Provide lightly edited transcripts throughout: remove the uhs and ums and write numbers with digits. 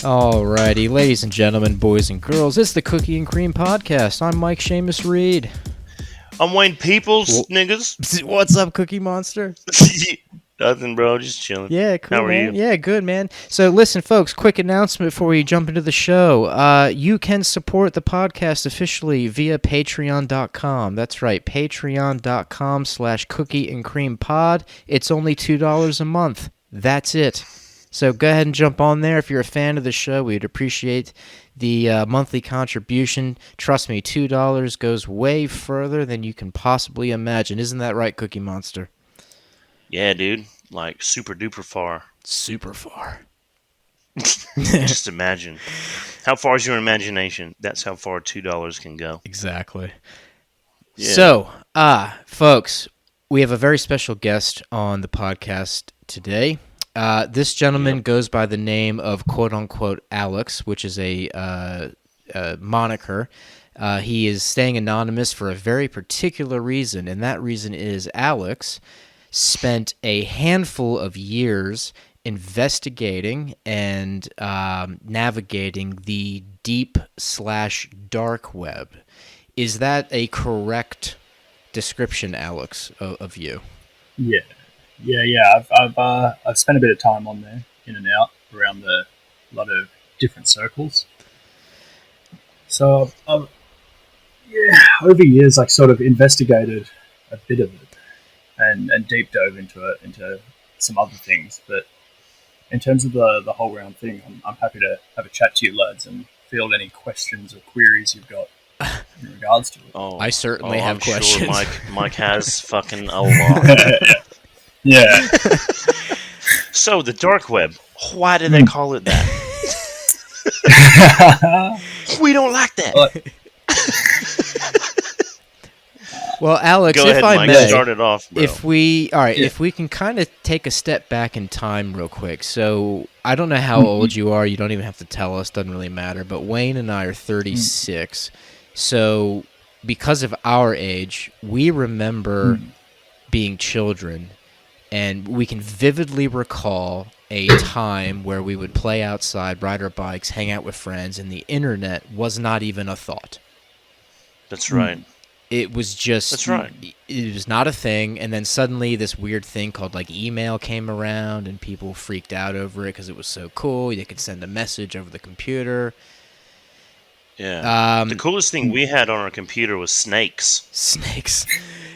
Alrighty, ladies and gentlemen, boys and girls, it's the Cookie and Cream Podcast. I'm Mike Seamus Reed. I'm Wayne Peoples, niggas. What's up, Cookie Monster? Nothing, bro. Just chilling. Yeah, cool, How are man. you? Yeah, good, man. So, listen, folks, quick announcement before we jump into the show. You can support the podcast officially via patreon.com. That's right, patreon.com/cookie and cream pod. It's only $2 a month. That's it. So go ahead and jump on there. If you're a fan of the show, we'd appreciate the monthly contribution. Trust me, $2 goes way further than you can possibly imagine. Isn't that right, Cookie Monster? Yeah, dude. Like super duper far. Super far. Just imagine. How far is your imagination? That's how far $2 can go. Exactly. Yeah. So, folks, we have a very special guest on the podcast today. This gentleman goes by the name of quote-unquote Alex, which is a moniker. He is staying anonymous for a very particular reason, and that reason is Alex spent a handful of years investigating and navigating the deep/dark web. Is that a correct description, Alex, of you? Yeah. I've spent a bit of time on there, in and out, around a lot of different circles. So, over years, I sort of investigated a bit of it and deep dove into some other things. But in terms of the whole round thing, I'm happy to have a chat to you lads and field any questions or queries you've got in regards to it. Oh, I certainly have I'm questions. Sure Mike has fucking a lot. Yeah. So the dark web. Why do they call it that? We don't like that. Well, Alex, Go if ahead, I Mike. may, Start it off, bro. if we can kind of take a step back in time real quick. So I don't know how old you are. You don't even have to tell us. Doesn't really matter. But Wayne and I are 36. So because of our age, we remember being children, and we can vividly recall a time where we would play outside, ride our bikes, hang out with friends, and the internet was not even a thought. That's right. It was just... That's right. It was not a thing, and then suddenly this weird thing called like email came around, and people freaked out over it because it was so cool. You could send a message over the computer. Yeah. The coolest thing we had on our computer was snakes. Snakes.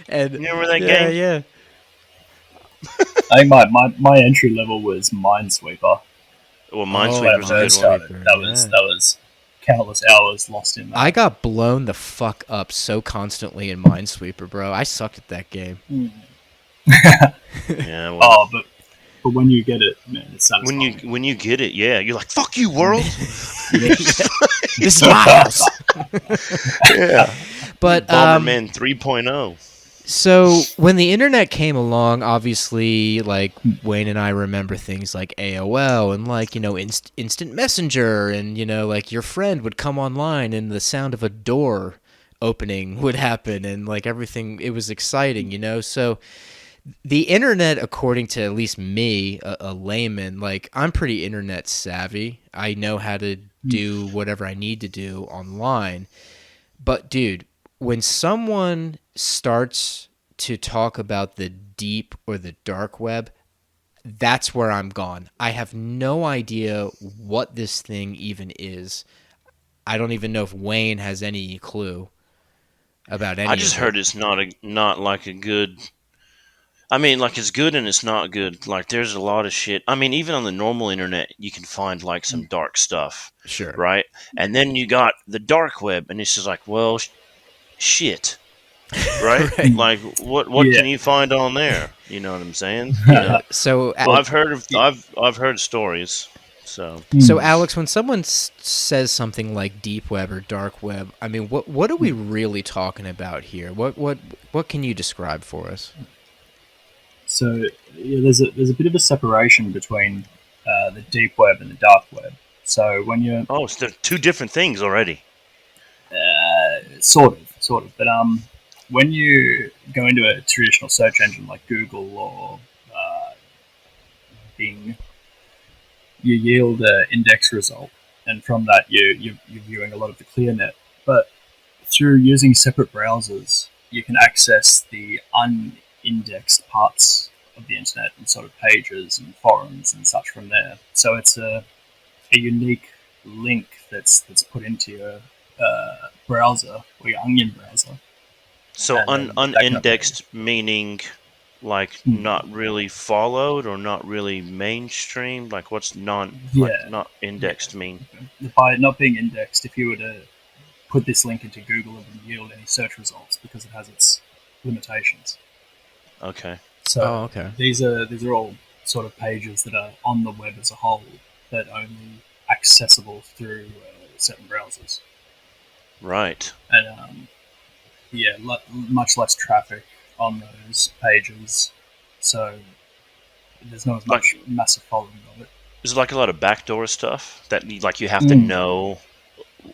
And you remember that game? Yeah. I think my entry level was Minesweeper. Well, Minesweeper's a good one. That was countless hours lost in that. I got blown the fuck up so constantly in Minesweeper, bro. I sucked at that game. Yeah. Well, but when you get it, man, it's satisfying. When you get it, yeah, you're like, "Fuck you, world." This is my house. Yeah. But Bomberman 3.0. So when the internet came along, obviously, like Wayne and I remember things like AOL and like, instant messenger, and like your friend would come online and the sound of a door opening would happen, and like everything, it was exciting, So the internet, according to at least me, a layman, like I'm pretty internet savvy. I know how to do whatever I need to do online. But dude, when someone starts to talk about the deep or the dark web, that's where I'm gone. I have no idea what this thing even is. I don't even know if Wayne has any clue about any. I just heard it's not like a good. I mean, like it's good and it's not good. Like there's a lot of shit. I mean, even on the normal internet, you can find like some dark stuff. Sure. Right, and then you got the dark web, and it's just like, well, shit. Right? Right. Like what can you find on there? You know what I'm saying? So well, I've heard stories. So Alex, when someone says something like deep web or dark web, I mean, what are we really talking about here? What can you describe for us? So there's a bit of a separation between the deep web and the dark web. So when you're so they're two different things already. Sort of. But when you go into a traditional search engine like Google or Bing, you yield an index result, and from that you're viewing a lot of the ClearNet. But through using separate browsers, you can access the unindexed parts of the internet and sort of pages and forums and such from there. So it's a unique link that's put into your browser or your Onion browser, So and then that can unindexed meaning like not really followed or not really mainstream. Like what's yeah, not indexed mean? by it not being indexed, if you were to put this link into Google, it wouldn't yield any search results because it has its limitations. Okay. So Oh, okay. these are all sort of pages that are on the web as a whole, but only accessible through certain browsers, Right. and yeah, much less traffic on those pages. So there's not as Like much massive following of it. there's like a lot of backdoor stuff that like you have to Mm. know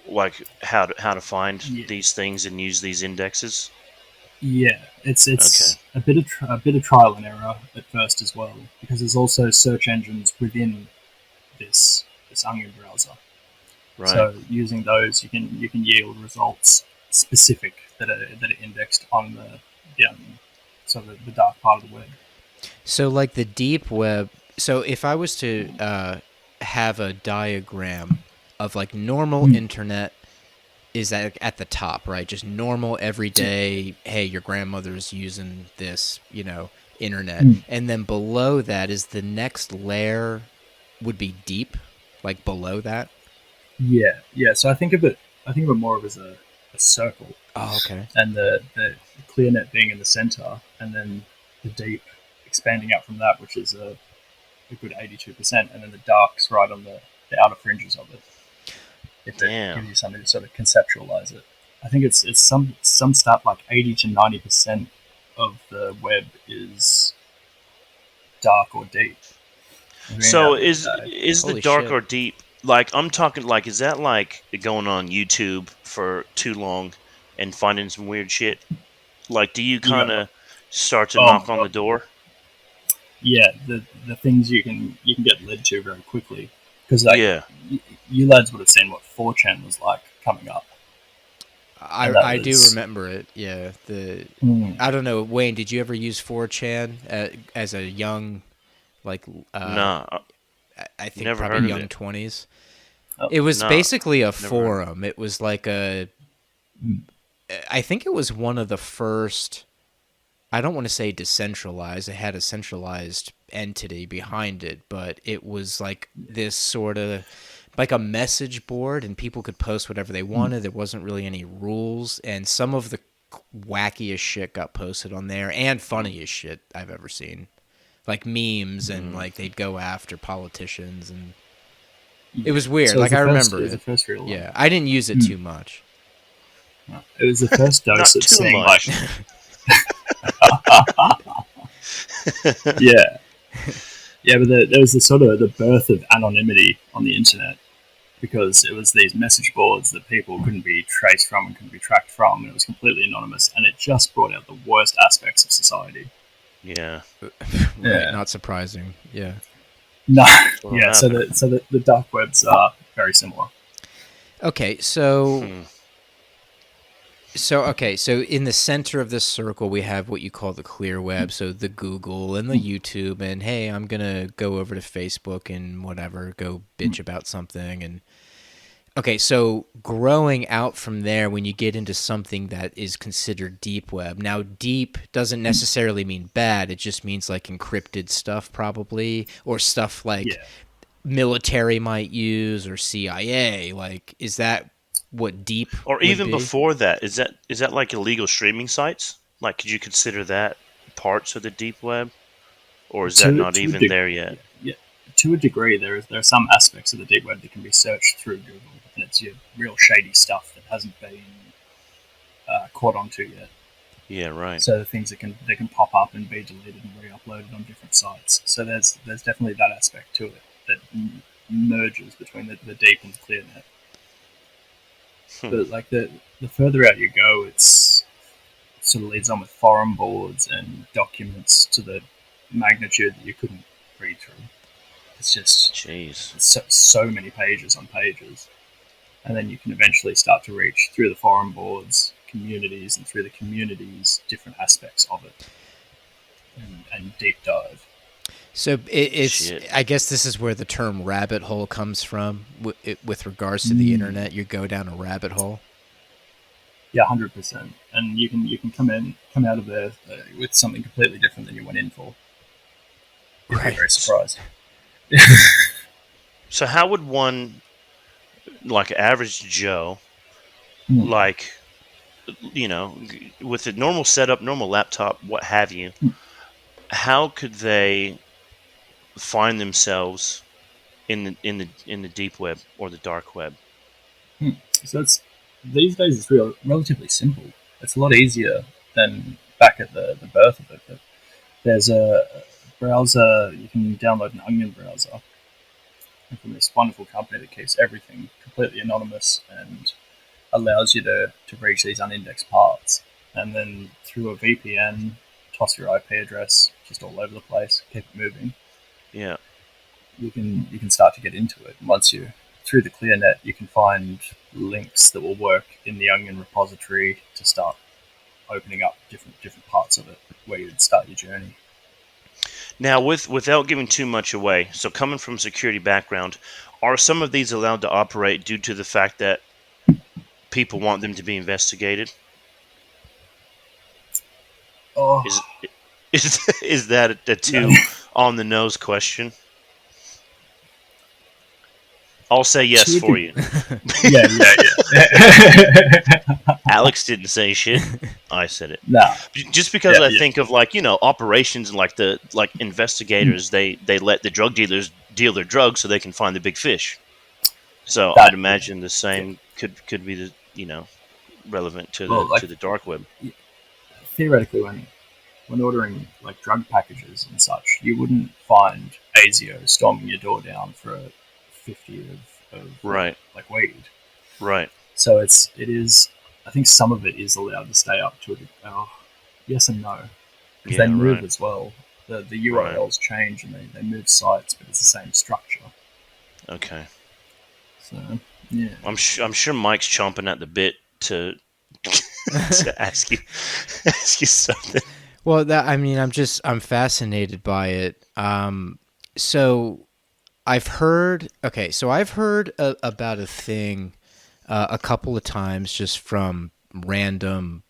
like how to find Yeah, these things and use these indexes. yeah. Okay. It's a bit of trial and error at first as well, because there's also search engines within this Onion browser. Right. So using those, you can yield results specific that are indexed on the so the dark part of the web. So, like the deep web. So, if I was to have a diagram of like normal Mm. internet, is that at the top, right? Just normal everyday. Hey, your grandmother's using this, internet, Mm. and then below that is the next layer would be deep, like below that. Yeah, yeah. So I think of it more of as a circle, Oh, okay. and the clear net being in the center, and then the deep expanding out from that, which is a good 82%, and then the dark's right on the outer fringes of it. If it Damn. gives you something to sort of conceptualize it, I think it's some stat like 80 to 90% of the web is dark or deep. I think So that, is the Holy dark shit. or deep like I'm talking like is that like going on YouTube for too long and finding some weird shit? Like do you kind yeah. of start to Oh my knock on the god. door? Yeah, the things you can get led to very quickly, because like Yeah. you lads would have seen what 4chan was like coming up, and that I do was remember it. Yeah. mm, I don't know, Wayne. Did you ever use 4chan as a young, like, Nah, I think never probably heard of young it. 20s? oh, It was Nah, basically a never heard of it. forum. It was like mm, I think it was one of the first. I don't want to say decentralized. It had a centralized entity behind it, but it was like this sort of like a message board, and people could post whatever they mm. wanted. There wasn't really any rules, and some of the wackiest shit got posted on there, and funniest shit I've ever seen, like memes, and Mm. like they'd go after politicians, and it Yeah. was weird. So Like I it remember was the it. first real one. Yeah, I didn't use it Mm. too much. It was the first dose Not of too seeing like much. yeah, yeah, but there was the sort of the birth of anonymity on the internet, because it was these message boards that people couldn't be traced from and couldn't be tracked from, and it was completely anonymous, and it just brought out the worst aspects of society. Yeah. Right, Yeah. not surprising. Yeah. No. That's what'll Yeah. So happen. the dark webs are very similar. Okay, so Hmm. so in the center of this circle we have what you call the clear web, so the Google and the YouTube, and hey, I'm gonna go over to Facebook and whatever, go bitch about something. And okay, so growing out from there, when you get into something that is considered deep web. Now, deep doesn't necessarily mean bad. It just means like encrypted stuff, probably, or stuff like Yeah. military might use, or CIA. Like, is that what deep Or would even be? before that, is that like illegal streaming sites? Like, could you consider that parts of the deep web, or is that not To a even there yet? yeah, yeah, to a degree, there are some aspects of the deep web that can be searched through Google, and it's your real shady stuff that hasn't been caught onto yet. Yeah, right. So the things that can pop up and be deleted and re-uploaded on different sites. So there's definitely that aspect to it that merges between the deep and the clear net. Hmm. But like the further out you go, it's sort of leads on with forum boards and documents to the magnitude that you couldn't read through. It's just Jeez. so many pages on pages. And then you can eventually start to reach through the forum boards, communities, and through the communities, different aspects of it, and deep dive. So it's. Shit. I guess this is where the term rabbit hole comes from. With regards to the internet, you go down a rabbit hole. Yeah, 100%. And you can come out of there with something completely different than you went in for. You'll be very surprised. So how would one, like average Joe, like, you know, with a normal setup, normal laptop, what have you, how could they find themselves in the deep web or the dark web? So these days it's relatively simple. It's a lot easier than back at the birth of it. But there's a browser, you can download an Onion browser from this wonderful company that keeps everything completely anonymous and allows you to reach these unindexed parts. And then through a VPN, toss your IP address just all over the place, keep it moving. Yeah. You can start to get into it. And once you're through the ClearNet, you can find links that will work in the Onion repository to start opening up different parts of it where you'd start your journey. Now, without giving too much away, so coming from a security background, are some of these allowed to operate due to the fact that people want them to be investigated? Oh, Is that a too on the nose question? I'll say yes for you. Yeah. Alex didn't say shit. I said it. Nah. Just because I think of, like, you know, operations and like investigators, they let the drug dealers deal their drugs so they can find the big fish. So I'd imagine the same could be the, you know, relevant to the dark web. Theoretically, when ordering like drug packages and such, you wouldn't find ASIO storming your door down for a 50 of right, like weed. Right. So it is. I think some of it is allowed to stay up to it. Yes and no, because they move as well. The URLs change and they move sites, but it's the same structure. Okay. So yeah, I'm sure Mike's chomping at the bit to ask you something. Well, I'm fascinated by it. So I've heard about a thing a couple of times just from random,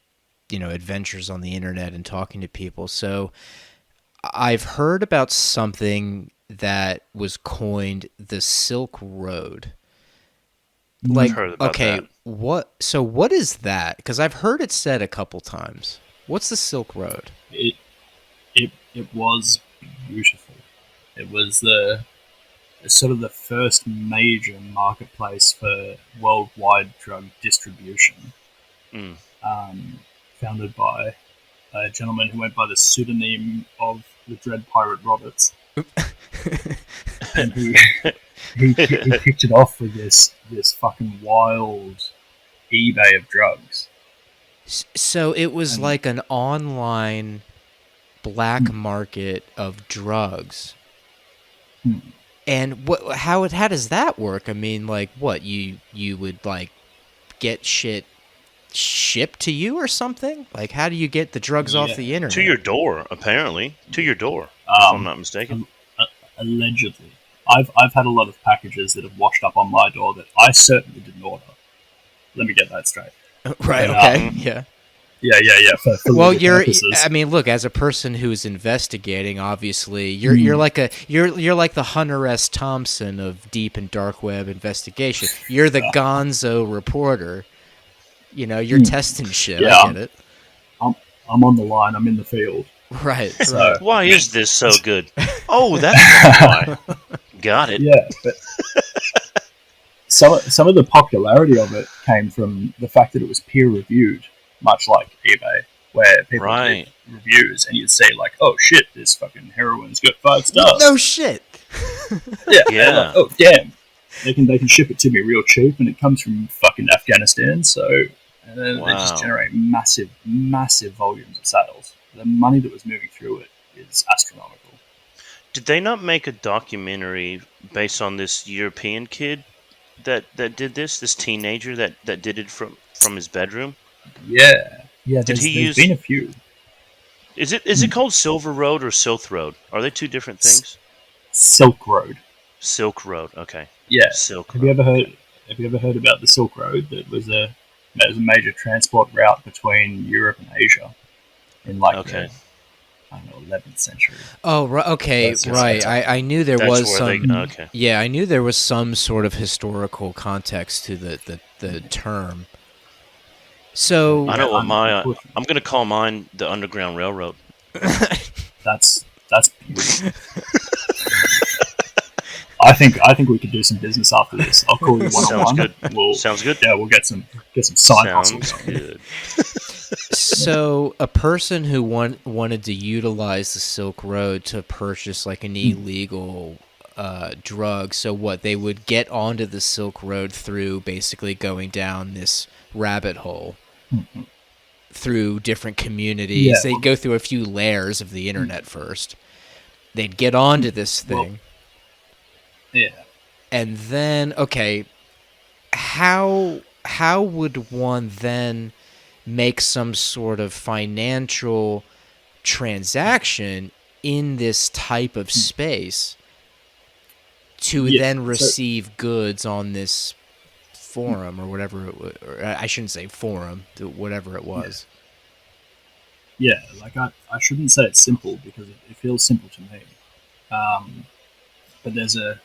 adventures on the internet and talking to people. So I've heard about something that was coined the Silk Road. Like, I've heard about that. What is that? Because I've heard it said a couple times. What's the Silk Road? It was beautiful. It was the first major marketplace for worldwide drug distribution. Founded by a gentleman who went by the pseudonym of the Dread Pirate Roberts, and he kicked it off with this fucking wild eBay of drugs. So it was like an online black market of drugs. And how does that work? I mean, like, what you would like get shit shipped to you or something? Like, how do you get the drugs off the internet? To your door, apparently. To your door, if I'm not mistaken. Allegedly. I've had a lot of packages that have washed up on my door that I certainly didn't order. Let me get that straight. Right, okay, yeah. Yeah. For well, purposes. I mean, look, as a person who's investigating, obviously, you're like the Hunter S. Thompson of deep and dark web investigation. You're the Gonzo reporter. You're testing shit. Yeah, I get it. I'm on the line. I'm in the field. Right. So, right. Why is this so good? Oh, that's why. Got it. Yeah, but some of the popularity of it came from the fact that it was peer reviewed, much like eBay, where people did reviews and you'd say like, "Oh shit, this fucking heroin's got 5 stars." No shit. Yeah. Like, oh damn, they can ship it to me real cheap, and it comes from fucking Afghanistan. So they just generate massive volumes of sales. The money that was moving through it is astronomical. Did they not make a documentary based on this European kid that did this teenager that did it from his bedroom? Yeah. Did he There's been use? a few. Is it called Silver Road or Silk Road? Are they two different S- things? Silk Road. Silk Road. Okay. Yeah. Silk Have you Road. ever heard? Okay. Have you ever heard about the Silk Road? That was a major transport route between Europe and Asia in like the Okay. I don't know 11th century. Oh, okay, First right. century. I knew there That's was where they. some. Okay. Yeah, I knew there was some sort of historical context to the term. But I So yeah, know what my. unfortunately, I'm gonna call mine the Underground Railroad. that's beautiful. I think we could do some business after this. I'll call you one on Sounds one. good. We'll Sounds good. we'll get some side hustle Sounds going. good. So a person who wanted to utilize the Silk Road to purchase like an illegal drug, so what they would get onto the Silk Road through basically going down this rabbit hole through different communities. Yeah, They'd go through a few layers of the internet first. They'd get onto this thing, yeah. and then okay, how would one then make some sort of financial transaction in this type of space to Yeah, then so- receive goods on this forum or whatever or I shouldn't say forum, whatever it was. Yeah, like I shouldn't say it's simple because it feels simple to me. But there's a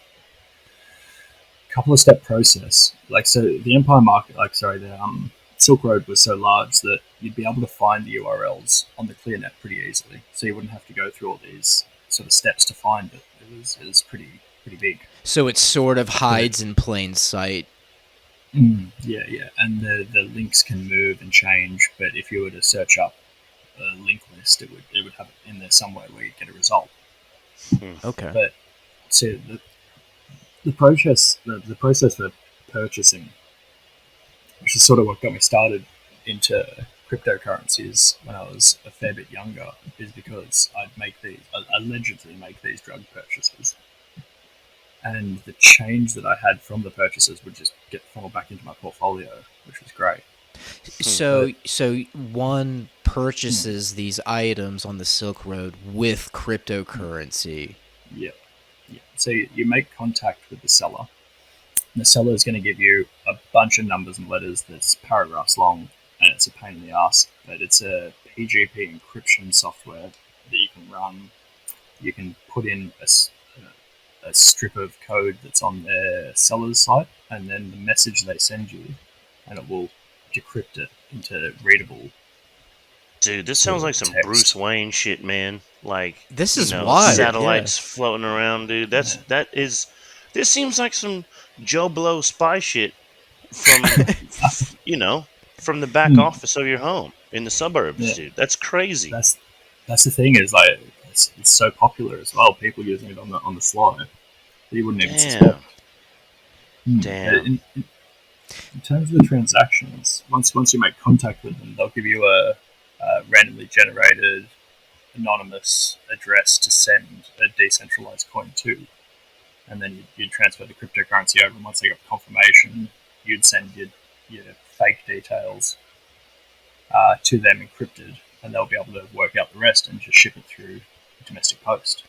couple of step process. Like so, the Empire market, the Silk Road was so large that you'd be able to find the URLs on the ClearNet pretty easily. So you wouldn't have to go through all these sort of steps to find it. It was pretty big. So it sort of hides in plain sight. Yeah, and the links can move and change. But if you were to search up a link list, it would have it in there somewhere where you'd get a result. Okay. But so the process for purchasing, which is sort of what got me started into cryptocurrencies when I was a fair bit younger, is because I'd allegedly make these drug purchases, and the change that I had from the purchases would just get funneled back into my portfolio, which was great. So one purchases these items on the Silk Road with cryptocurrency. Yeah. So you make contact with the seller. And the seller is going to give you a bunch of numbers and letters that's paragraphs long, and it's a pain in the ass. But it's a PGP encryption software that you can run. You can put in a strip of code that's on their seller's site, and then the message they send you, and it will decrypt it into readable. Dude, this sounds like some text. Bruce Wayne shit, man. Like This is wild. satellites floating around, dude. This seems like some Joe Blow spy shit from from the back office of your home in the suburbs, dude. That's crazy. That's the thing is like it's so popular as well. People using it on the sly that you wouldn't even suspect. Damn. In terms of the transactions, once you make contact with them, they'll give you a randomly generated anonymous address to send a decentralized coin to, and then you'd transfer the cryptocurrency over. And once they got confirmation, you'd send your fake details to them encrypted, and they'll be able to work out the rest and just ship it through domestic post.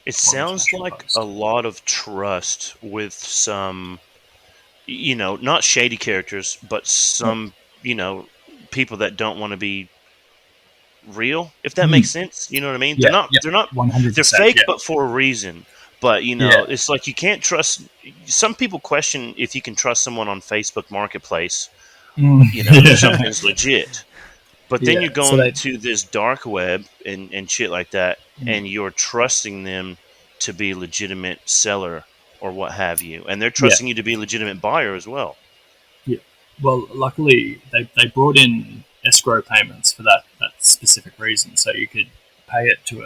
It sounds like a lot of trust with some, not shady characters, but some, people that don't want to be real, if that makes sense. You know what I mean? Yeah, They're not 100%. They're fake, but for a reason. But it's like you can't trust. Some people question if you can trust someone on Facebook Marketplace. If something's legit. But then you're going to this dark web and shit like that, and you're trusting them to be a legitimate seller or what have you, and they're trusting you to be a legitimate buyer as well. Yeah. Well, luckily they brought in escrow payments for that specific reason, so you could pay it to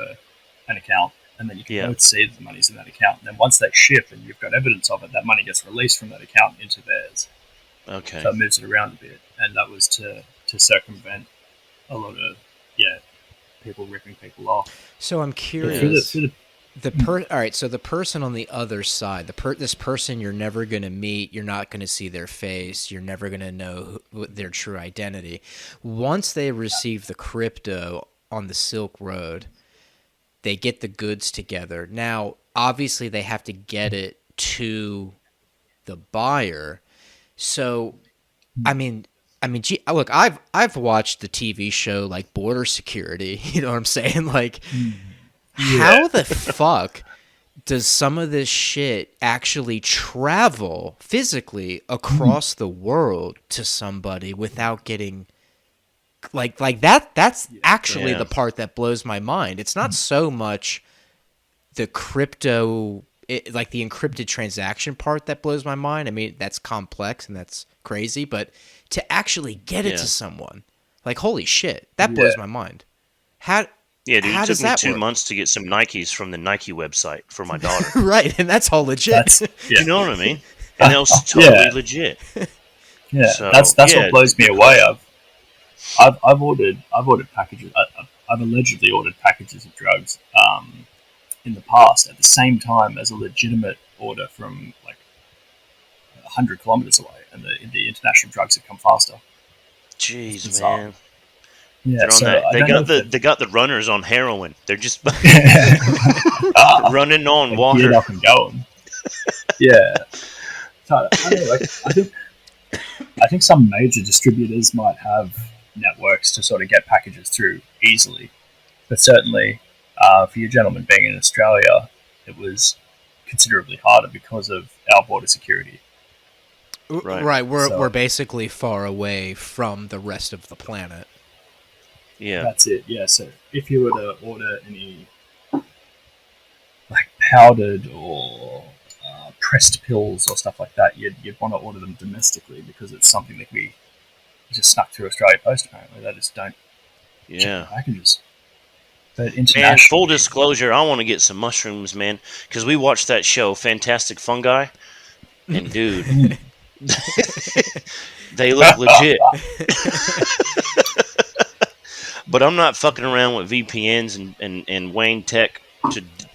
an account, and then you can both see that the money's in that account. And then once they ship and you've got evidence of it, that money gets released from that account into theirs. Okay. So it moves it around a bit, and that was to circumvent a lot of people ripping people off. So I'm curious. All right, so the person on the other side, this person you're never going to meet, you're not going to see their face, you're never going to know their true identity. Once they receive the crypto on the Silk Road, they get the goods together. Now, obviously they have to get it to the buyer. So, gee, look, I've watched the TV show like Border Security, you know what I'm saying? Like how the fuck does some of this shit actually travel physically across the world to somebody without getting like that's actually the part that blows my mind. It's not so much the like the encrypted transaction part that blows my mind. I mean, that's complex and that's crazy, but to actually get it to someone, like, holy shit, that blows my mind. Yeah, dude, How it does took me that 2 work? months to get some Nikes from the Nike website for my daughter. Right, and that's all legit. You know what I mean? And that was totally legit. Yeah, So, that's what blows me away. I've ordered packages. I've allegedly ordered packages of drugs in the past at the same time as a legitimate order from like 100 kilometers away, and the international drugs have come faster. jeez, man. Yeah, They're on so that. I They don't know got if they got the runners on heroin. They're just ah, running on they're water. geared up and going. Yeah, so I don't know, like, I think some major distributors might have networks to sort of get packages through easily, but certainly for your gentleman being in Australia, it was considerably harder because of our border security. Right, we're So basically far away from the rest of the planet. Yeah. that's it. Yeah. So if you were to order any like powdered or pressed pills or stuff like that, you'd want to order them domestically because it's something that we just snuck through Australia Post. Apparently, they just don't check the packages. But internationally, Man, full disclosure, I want to get some mushrooms, man, because we watched that show, Fantastic Fungi, and dude, they look legit. But I'm not fucking around with VPNs and Wayne Tech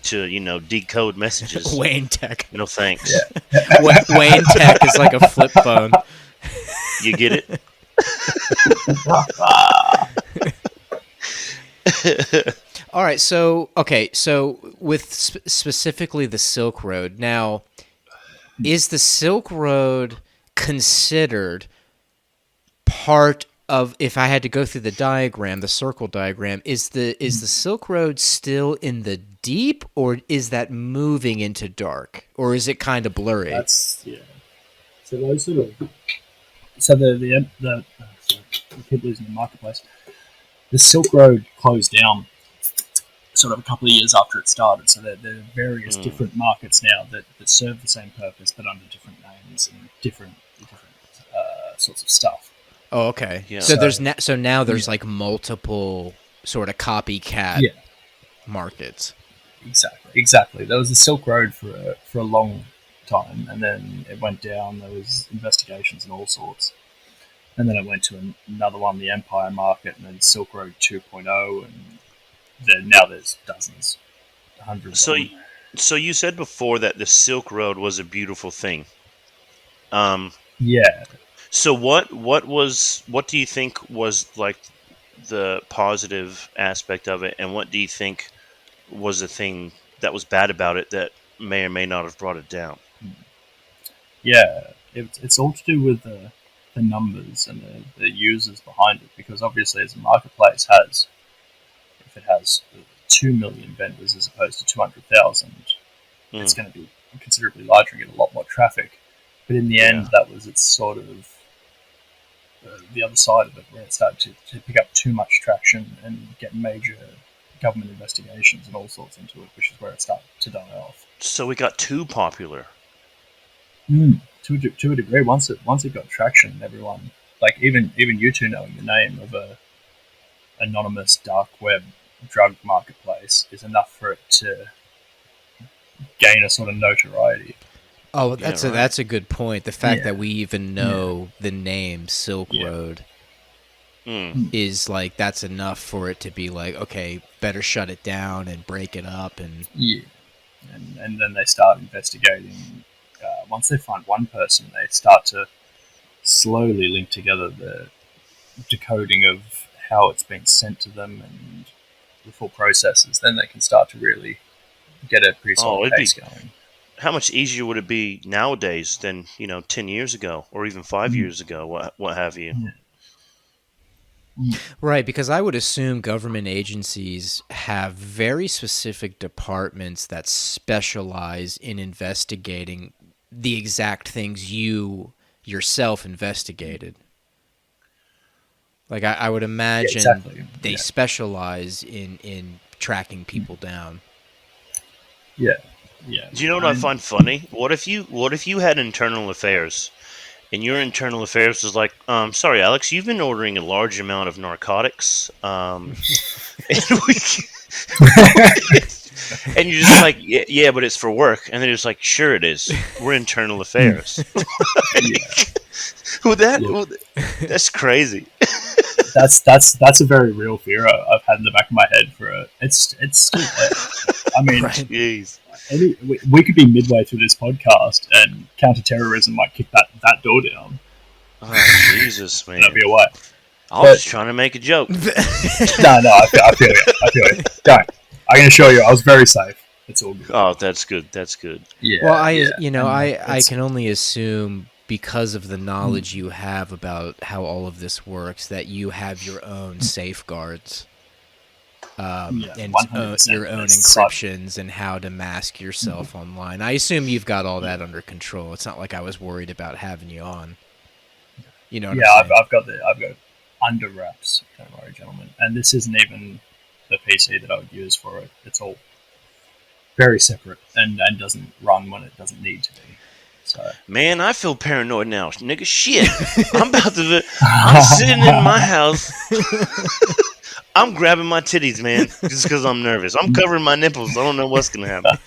to decode messages. Wayne Tech. No thanks. Yeah. Wayne Tech is like a flip phone. You get it? All right, so with specifically the Silk Road. Now, is the Silk Road considered part of, if I had to go through the diagram, the circle diagram, is the Silk Road still in the deep, or is that moving into dark, or is it kind of blurry? So those sort of sorry, I keep losing the marketplace. The Silk Road closed down sort of a couple of years after it started. So there are various different markets now that serve the same purpose but under different names and different sorts of stuff. Oh, okay. Yeah. So now there's like multiple sort of copycat markets. Exactly. There was the Silk Road for a long time, and then it went down. There was investigations and all sorts, and then it went to another one, the Empire Market, and then Silk Road 2.0, and then now there's dozens, hundreds. So you said before that the Silk Road was a beautiful thing. Yeah. So what do you think was like the positive aspect of it, and what do you think was the thing that was bad about it that may or may not have brought it down? Yeah, it's all to do with the numbers and the users behind it, because obviously as a marketplace if it has 2 million vendors as opposed to 200,000, it's going to be considerably larger and get a lot more traffic. But in the end, that was its sort of the other side of it, where it started to pick up too much traction and get major government investigations and all sorts into it, which is where it started to die off. So it got too popular. To a degree, once it got traction, everyone, like even you two knowing the name of a anonymous dark web drug marketplace is enough for it to gain a sort of notoriety. Oh, that's a good point. The fact that we even know the name Silk Road is like, that's enough for it to be like, okay, better shut it down and break it up. And and then they start investigating. Once they find one person, they start to slowly link together the decoding of how it's been sent to them and the full processes. Then they can start to really get a pretty Oh, solid it'd be case going. how much easier would it be nowadays than 10 years ago or even 5 years ago? What have you? Yeah. Mm. Right, because I would assume government agencies have very specific departments that specialize in investigating the exact things you yourself investigated. Like I would Yeah, imagine exactly. they specialize in tracking people down. Yeah, yeah. Do you know what I I mean, find funny? What if you had internal affairs and your internal affairs was like, sorry, Alex, you've been ordering a large amount of narcotics, and we, and you're just like, yeah, but it's for work, and they're just like, sure, it is. We're internal affairs. yeah. Look, That's crazy. that's a very real fear I've had in the back of my head for it. It's still there. I mean, Right. Jeez. we could be midway through this podcast and counterterrorism might kick that door down. Oh, Jesus, man. And I'll be away. I was just trying to make a joke. No, I feel it. I feel it. Don't. I can assure you, I was very safe. It's all good. Oh, that's good. That's good. Yeah. Well, And I can only assume because of the knowledge you have about how all of this works that you have your own safeguards. And your own encryptions and how to mask yourself online. I assume you've got all that under control. It's not like I was worried about having you on. You know what I'm saying? I've got under wraps. Don't worry, gentlemen. And this isn't even the PC that I would use for it. It's all very separate and doesn't run when it doesn't need to be. So, Man, I feel paranoid now. Nigga, shit. I'm sitting in my house. I'm grabbing my titties, man, just because I'm nervous. I'm covering my nipples. I don't know what's going to happen.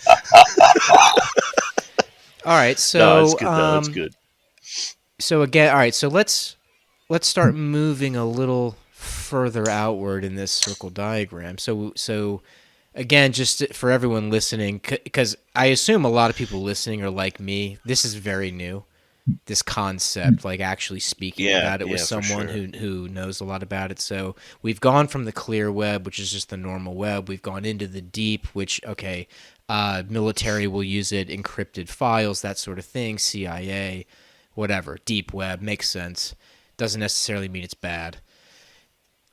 All right, so No, it's good, though. It's good. So again, all right, so let's start moving a little further outward in this circle diagram. So again, just for everyone listening, because I assume a lot of people listening are like me. This is very new. This concept, like actually speaking about it with someone who knows a lot about it. So we've gone from the clear web, which is just the normal web. We've gone into the deep, which, military will use it, encrypted files, that sort of thing, CIA, whatever. Deep web, makes sense. Doesn't necessarily mean it's bad.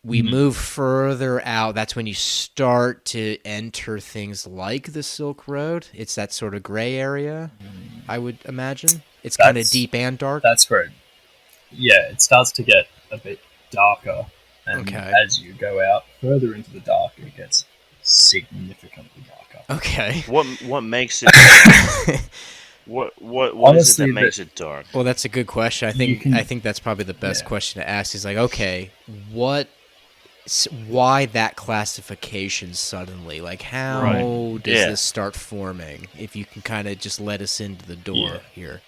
We move further out. That's when you start to enter things like the Silk Road. It's that sort of gray area, I would imagine. It's kind of deep and dark. That's where it starts to get a bit darker. And as you go out further into the dark, it gets significantly darker. Okay. What makes it What is it that makes it dark? Well, that's a good question. I think that's probably the best question to ask. Is like, okay, why that classification suddenly? Like, how does this start forming? If you can kind of just let us into the door here.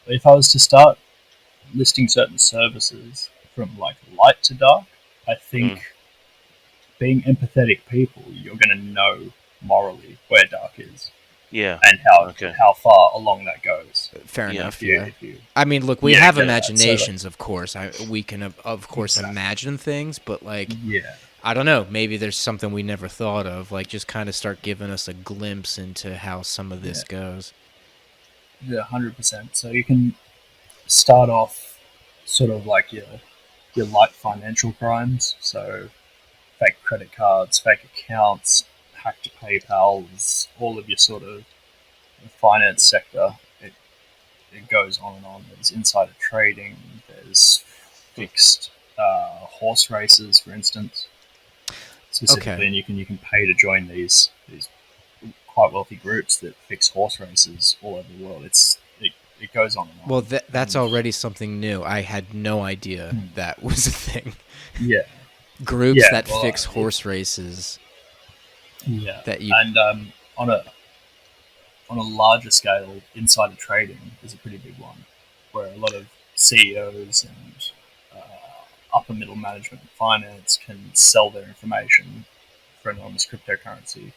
If I was to start listing certain services from like light to dark, I think being empathetic people, you're going to know morally where dark is. Yeah. And how far along that goes. Fair enough. If you, I mean, look, we have imaginations, of course. We can, of course, imagine things, but like, I don't know. Maybe there's something we never thought of. Like, just kind of start giving us a glimpse into how some of this goes. Yeah, 100%. So you can start off sort of like your light financial crimes. So fake credit cards, fake accounts, hack to PayPal, all of your sort of finance sector. It goes on and on. There's insider trading. There's fixed horse races, for instance, specifically, and you can pay to join these quite wealthy groups that fix horse races all over the world. It goes on and on. Well, that's already something new. I had no idea that was a thing. Yeah, groups that fix horse races. Yeah, and on a larger scale, insider trading is a pretty big one, where a lot of CEOs and upper middle management and finance can sell their information for enormous cryptocurrency.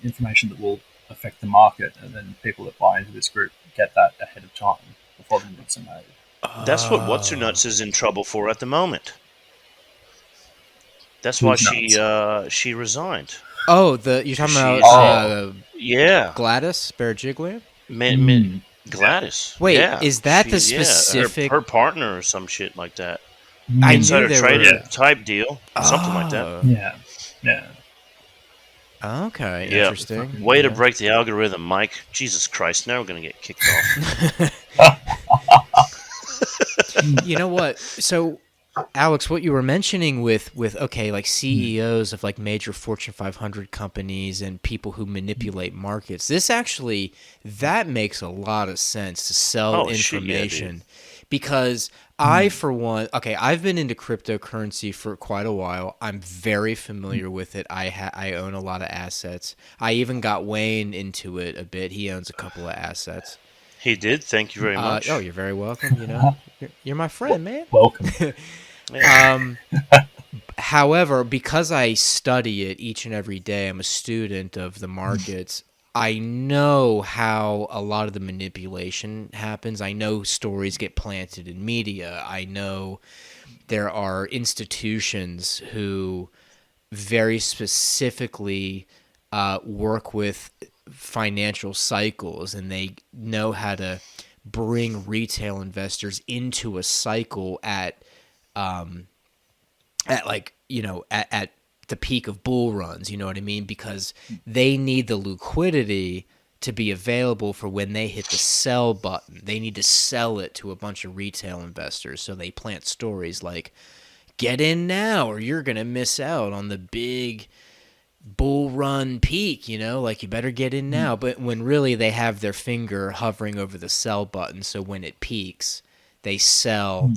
information that will affect the market, and then people that buy into this group get that ahead of time before the moves are made. That's what What's Her Nuts is in trouble for at the moment. That's why Who's nuts? she resigned. Oh, you're talking She's about yeah, Gladys Berejiklian? Gladys. Wait, Yeah, is that the she's specific? her partner or some shit like that. I knew Insider they were. trading type deal, something like that. Yeah, yeah. Okay, Yeah. interesting. Way to break the algorithm, Mike. Jesus Christ, now we're gonna get kicked off. You know what? So, Alex, what you were mentioning with okay, like CEOs of like major Fortune 500 companies and people who manipulate markets, that makes a lot of sense to sell information, because I, for one, okay, I've been into cryptocurrency for quite a while. I'm very familiar with it. I own a lot of assets. I even got Wayne into it a bit. He owns a couple of assets. He did. Thank you very much. Oh, you're very welcome. You know, you're my friend, man. Welcome. However, because I study it each and every day, I'm a student of the markets. I know how a lot of the manipulation happens. I know stories get planted in media. I know there are institutions who very specifically work with financial cycles, and they know how to bring retail investors into a cycle at like, you know, at the peak of bull runs, you know what I mean? Because they need the liquidity to be available for when they hit the sell button. They need to sell it to a bunch of retail investors, so they plant stories like, get in now or you're going to miss out on the big bull run peak, you know, like you better get in now. But when really they have their finger hovering over the sell button, so when it peaks, they sell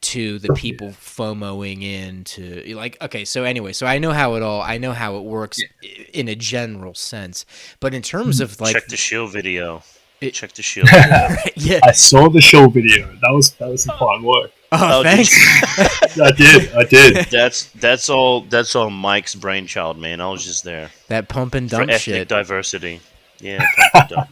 to the people FOMOing in to, like, okay, so anyway, so I know how it works in a general sense, but in terms of like, check the shield video. Check the shield. Yeah, I saw the show video. That was some fine work. Oh, thanks. I did. That's all Mike's brainchild, man. I was just there. That pump and For dump ethnic shit. diversity. Yeah, pump and dump.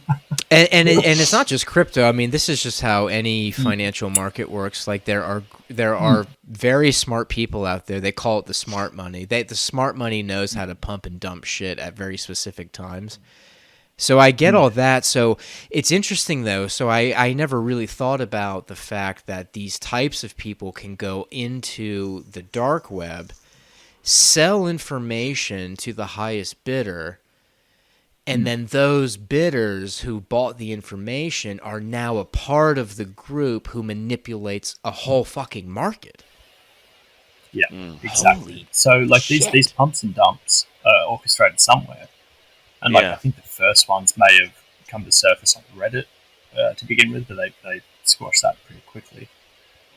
And it's not just crypto. I mean, this is just how any financial market works. Like there are very smart people out there. They call it the smart money. The smart money knows how to pump and dump shit at very specific times. So I get all that. So it's interesting, though. So I never really thought about the fact that these types of people can go into the dark web, sell information to the highest bidder, and then those bidders who bought the information are now a part of the group who manipulates a whole fucking market. Yeah, exactly. So like these pumps and dumps are orchestrated somewhere. And like I think the first ones may have come to surface on Reddit to begin with, but they squashed that pretty quickly.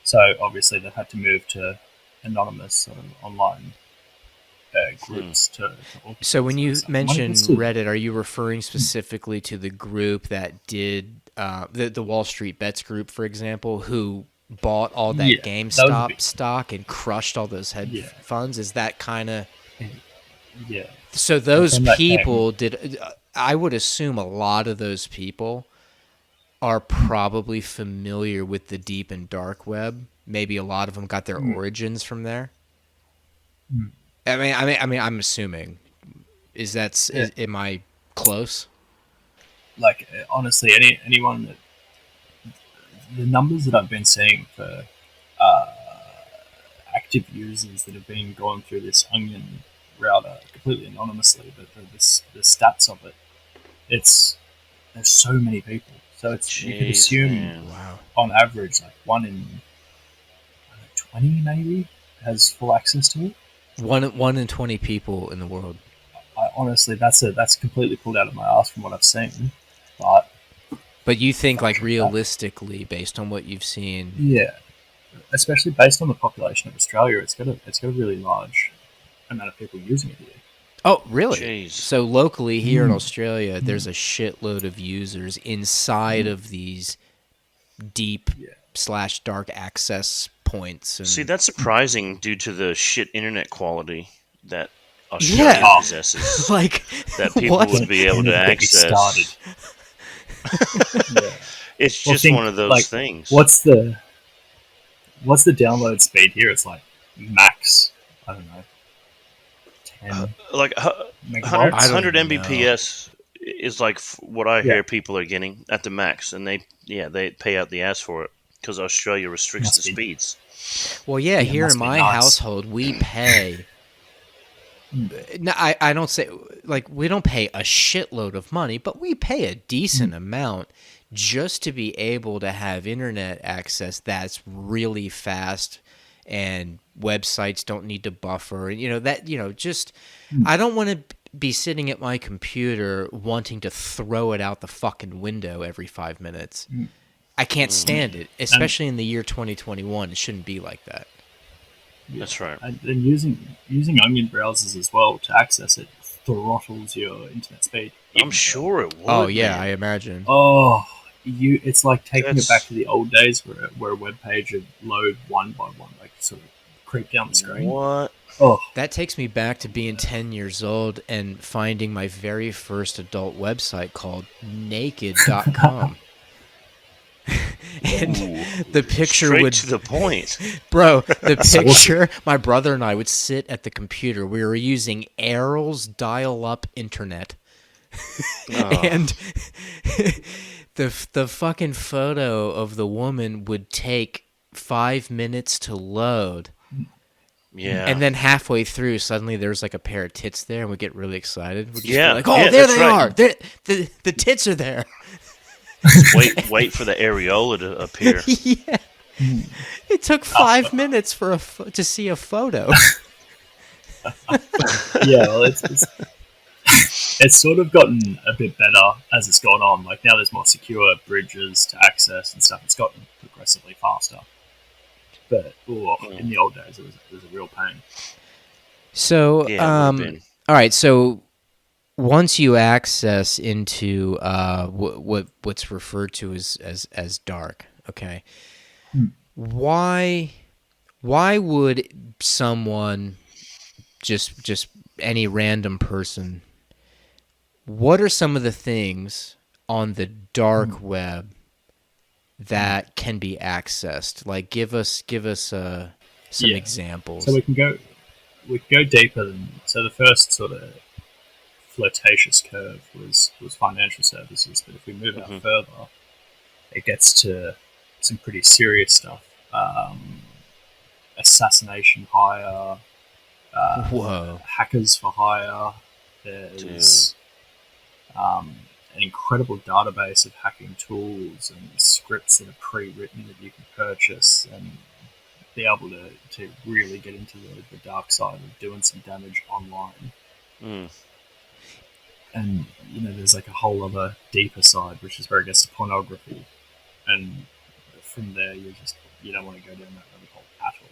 So obviously they've had to move to anonymous online groups to So when you mention Reddit, are you referring specifically to the group that did the Wall Street Bets group, for example, who bought all that GameStop stock and crushed all those hedge funds? Is that kind of... Yeah. So those people did... I would assume a lot of those people are probably familiar with the deep and dark web. Maybe a lot of them got their origins from there. I mean, I'm assuming. Am I close? Like honestly, anyone that the numbers that I've been seeing for active users that have been going through this Onion router completely anonymously, but the stats of it, there's so many people. So you could assume, on average, like 1 in 20 maybe has full access to it. 1 in 20 people in the world. Honestly, that's completely pulled out of my ass from what I've seen. But you think, like, realistically, based on what you've seen? Yeah, especially based on the population of Australia, it's got a really large amount of people using it here. Oh, really? Jeez. So locally here in Australia, there's a shitload of users inside of these deep / dark access points. And... See, that's surprising due to the shit internet quality that Australia Yeah. possesses Like, that people what? would be able to Get me started. access. Yeah. It's Well, just think one of those like things. what's the download speed here? It's like max. I don't know, 10 Like 100, I megabytes. don't 100 even know. Mbps is like what I Yeah, hear people are getting at the max, and they pay out the ass for it because Australia restricts the must be. speeds. Well, yeah, Yeah, here in must be my nice. household, we pay. Mm. No, I don't say, like, we don't pay a shitload of money, but we pay a decent amount just to be able to have internet access that's really fast, and websites don't need to buffer, and just I don't want to be sitting at my computer wanting to throw it out the fucking window every 5 minutes. I can't stand it, And especially in the year 2021. It shouldn't be like that. yeah, That's right. and using Onion browsers as well to access it throttles your internet speed I'm even further. sure it Oh would, yeah, I man. imagine. Oh, it's like taking it back That's to the old days where a web page would load one by one, like sort of creep down the screen. what. Oh, That takes me back to being 10 years old and finding my very first adult website called naked.com. And Ooh, the picture straight would, to the point. bro, the saucy. picture, my brother and I would sit at the computer. We were using Errol's dial-up internet. Oh, And the fucking photo of the woman would take 5 minutes to load. yeah. And then halfway through, suddenly there's like a pair of tits there, and we get really excited. We'd just Yeah, be like, "Oh, yeah, there that's they right. are! The tits are there." Wait for the areola to appear. Yeah, it took 5 minutes for to see a photo. Yeah, well, it's sort of gotten a bit better as it's gone on. Like now, there's more secure bridges to access and stuff. It's gotten progressively faster. But in the old days, it was a real pain. So, Yeah, it would have been. all right. So once you access into what's referred to as dark, okay, why would someone, just any random person, what are some of the things on the dark web that can be accessed? Like, give us some Yeah. examples. So we can go deeper than the first sort of flirtatious curve was financial services, but if we move out further, it gets to some pretty serious stuff. Assassination hire, Whoa. hackers for hire. There's an incredible database of hacking tools and scripts that are pre-written that you can purchase and be able to really get into the dark side of doing some damage online. Mm. And there's like a whole other deeper side, which is where it gets to pornography, and from there you don't want to go down that rabbit hole at all.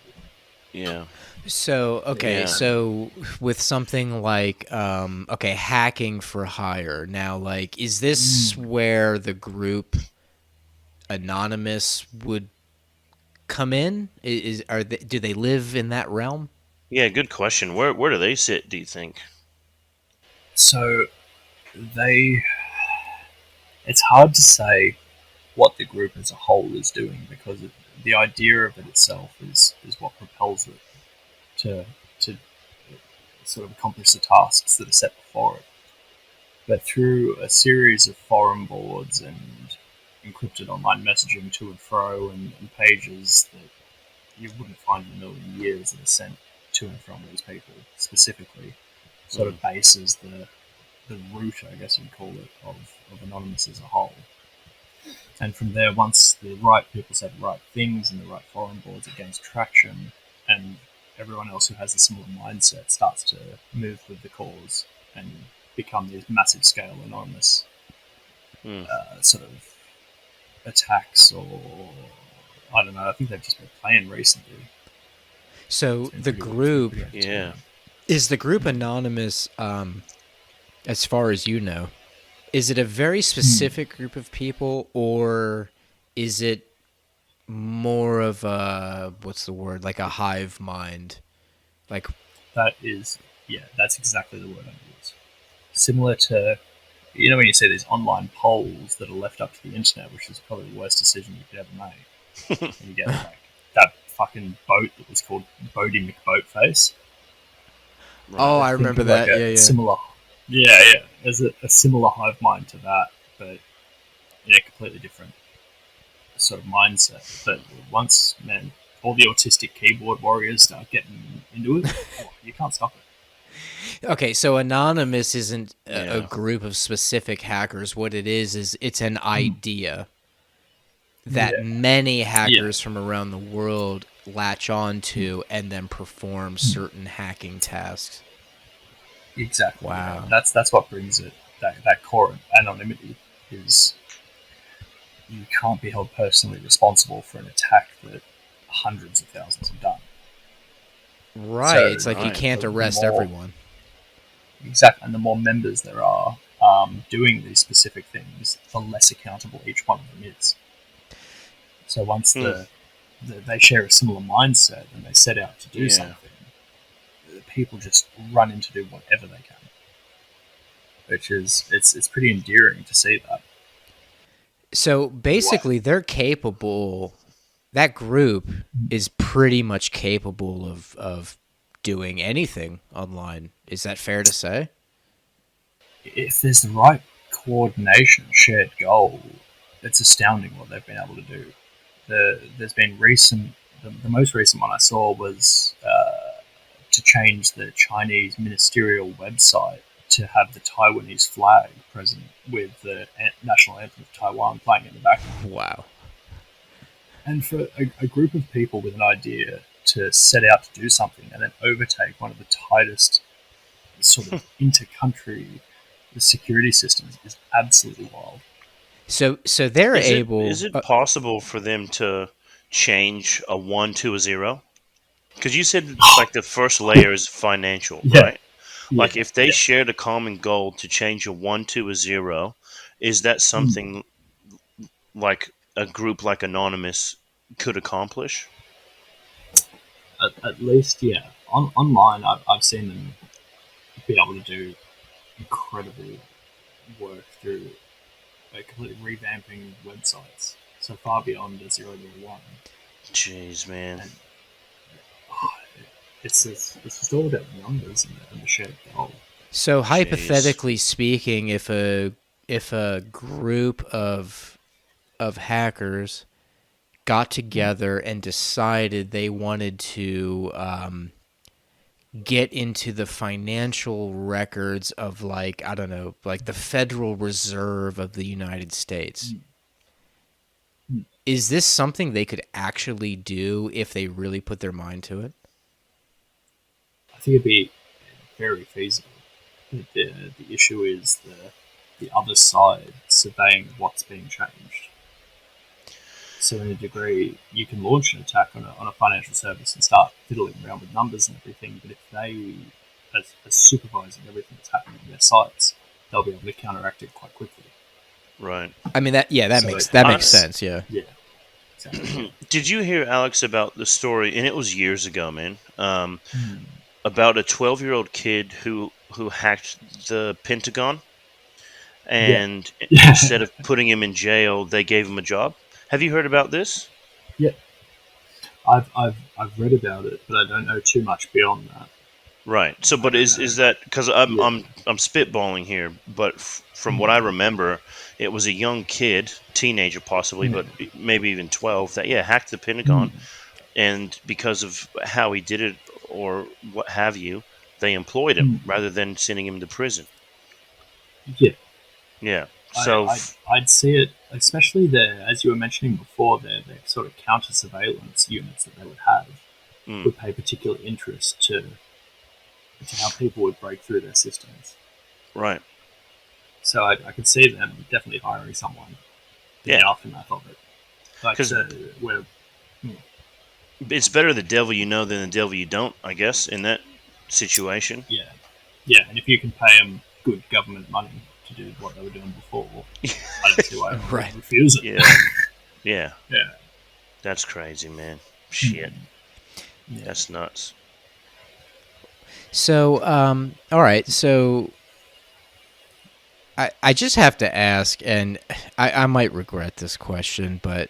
Yeah. So, okay, Yeah. so with something like, hacking for hire. Now, like, is this where the group Anonymous would come in? Do they live in that realm? Yeah, good question. Where do they sit, do you think? So it's hard to say what the group as a whole is doing because the idea of it itself is what propels it to sort of accomplish the tasks that are set before it. But through a series of forum boards and encrypted online messaging to and fro and pages that you wouldn't find in a million years that are sent to and from these people specifically, sort of bases the root, I guess you'd call it, of Anonymous as a whole. And from there, once the right people say the right things in the right forum boards, it gains traction, and everyone else who has a similar mindset starts to move with the cause and become these massive scale anonymous sort of attacks, or I don't know. I think they've just been playing recently. So the group, Yeah. is the group Anonymous, as far as you know, is it a very specific group of people, or is it more of a, what's the word, like a hive mind? Like, That is Yeah, that's exactly the word I use. Similar to, you know, when you see these online polls that are left up to the internet, which is probably the worst decision you could ever make, and you get like that fucking boat that was called Bodie McBoatface. Oh, Right. I Think remember of like that. a Yeah, yeah. similar, yeah, as a similar hive mind to that, but in a completely different sort of mindset. But once, man, all the autistic keyboard warriors start getting into it, oh, you can't stop it. Okay, so Anonymous isn't a Yeah. group of specific hackers. What it is it's an idea that Yeah, many yeah, hackers from around the world latch on to and then perform certain hacking tasks. exactly. Yeah, Wow. that's what brings it. That core anonymity is you can't be held personally responsible for an attack that hundreds of thousands have done. Right. So It's like you Right. can't the arrest more everyone. exactly, and the more members there are doing these specific things, the less accountable each one of them is. So once Hmm. they share a similar mindset and they set out to do Yeah. something, the people just run in to do whatever they can, which is it's pretty endearing to see that. So What? basically, they're capable. That group is pretty much capable of doing anything online. Is that fair to say? If there's the right coordination, shared goal, it's astounding what they've been able to do. There's been the most recent one I saw was to change the Chinese ministerial website to have the Taiwanese flag present with the national anthem of Taiwan playing in the background. Wow. And for a group of people with an idea to set out to do something and then overtake one of the tightest sort of inter-country security systems is absolutely wild. So they're Is able. it possible for them to change a 1 to a 0? Because you said like the first layer is financial, Yeah, right? yeah, Like if they yeah. shared a common goal to change a 1 to a 0, is that Mm. something like a group like Anonymous could accomplish? At least, yeah. Online, I've seen them be able to do incredible work through completely revamping websites. So far beyond a 0 to 1. Jeez, man. And oh, it's just all about numbers and the shared goal. So Jeez. hypothetically speaking, if a group of hackers got together and decided they wanted to get into the financial records of, like, I don't know, like the Federal Reserve of the United States, is this something they could actually do if they really put their mind to it? I think it'd be very feasible. The issue is the other side surveying what's being changed. So, in a degree, you can launch an attack on a financial service and start fiddling around with numbers and everything. But if they are supervising everything that's happening on their sites, they'll be able to counteract it quite quickly. Right. I mean, that So, makes sense. Yeah. yeah, exactly. Yeah. Did you hear, Alex, about the story? And it was years ago, man. Hmm. About a 12-year-old kid who hacked the Pentagon, Yeah, and yeah, instead of putting him in jail, they gave him a job. Have you heard about this? yeah. I've read about it, but I don't know too much beyond that. Right. So, I but don't is know. that because I'm Yeah. I'm I'm spitballing here? But from what I remember, it was a young kid, teenager possibly, Yeah. but maybe even 12, that hacked the Hmm. Pentagon, and because of how he did it or what have you, they employed him Hmm. rather than sending him to prison. Yeah. Yeah. I, So, I'd, I'd see it, especially as you were mentioning before, the sort of counter surveillance units that they would have mm, would pay particular interest to how people would break through their systems. right. So I could see them definitely hiring someone in Yeah. the aftermath of it. Like, Because so, where, it's better the devil you know than the devil you don't, I guess, in that situation. yeah, yeah, and if you can pay them good government money to do what they were doing before, I don't see why anyone Right. would refuse it. Yeah. Yeah. Yeah. That's crazy, man. Hmm. Shit. Yeah. That's nuts. So, all right. So, I just have to ask, and I might regret this question, but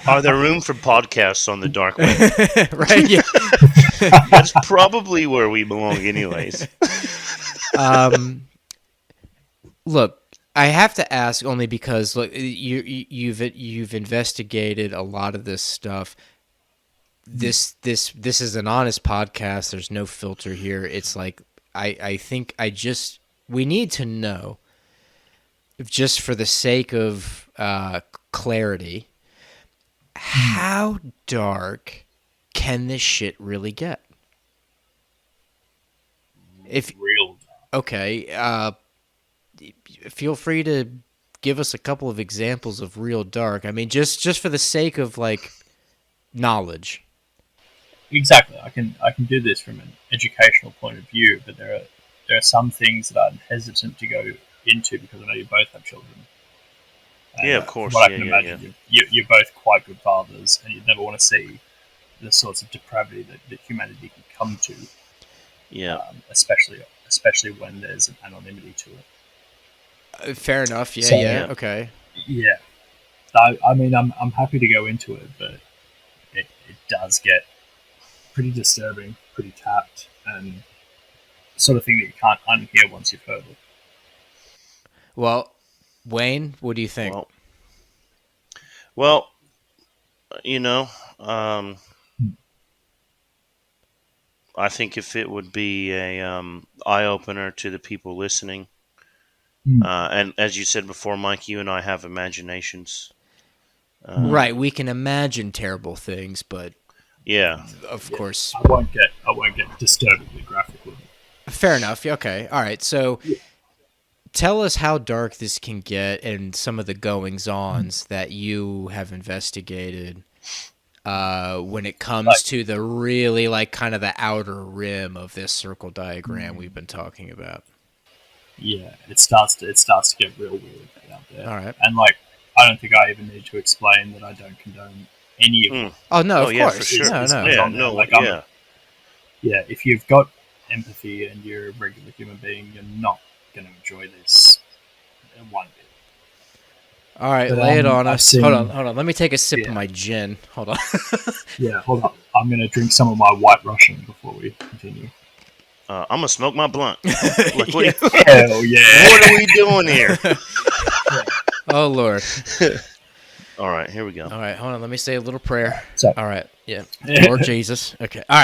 Are there room for podcasts on the dark web? right? Yeah. That's probably where we belong, anyways. Look, I have to ask only because look, you've investigated a lot of this stuff. This is an honest podcast. There's no filter here. It's like I think we need to know, just for the sake of clarity, how dark can this shit really get? If Real. okay, feel free to give us a couple of examples of real dark. I mean, just for the sake of like knowledge. Exactly. I can do this from an educational point of view, but there are some things that I'm hesitant to go into because I know you both have children. And, Yeah, of course. From what I Yeah, can yeah, imagine, you're both quite good fathers, and you'd never want to see the sorts of depravity that humanity can come to. yeah. Especially when there's an anonymity to it. Fair enough. Yeah, So- yeah. Okay. Yeah. I mean, I'm happy to go into it, but it does get pretty disturbing, pretty tapped, and the sort of thing that you can't unhear once you've heard it. Well, Wayne, what do you think? Well, you know, I think if it would be a eye opener to the people listening, and as you said before, Mike, you and I have imaginations. Right, we can imagine terrible things, but Yeah. of course, I won't get disturbingly graphic with it. fair enough. Okay, all right. So, tell us how dark this can get and some of the goings-ons that you have investigated when it comes to the really like kind of the outer rim of this circle diagram we've been talking about. Yeah, it starts to get real weird out there. All right. And like, I don't think I even need to explain that I don't condone any of it. Oh no, of yeah, course. for sure. No, no. Yeah, on there. no, Like, yeah. Yeah, if you've got empathy and you're a regular human being, you're not going to enjoy this one bit. All right, But, lay it on I've us. seen- Hold on. Let me take a sip Yeah. of my gin. Hold on. Yeah, hold on. I'm going to drink some of my White Russian before we continue. I'm gonna smoke my blunt. Like, what, Hell yeah! what are we doing here? Oh Lord. All right, here we go. All right, hold on. Let me say a little prayer. So- All right, yeah. Lord Jesus. Okay. All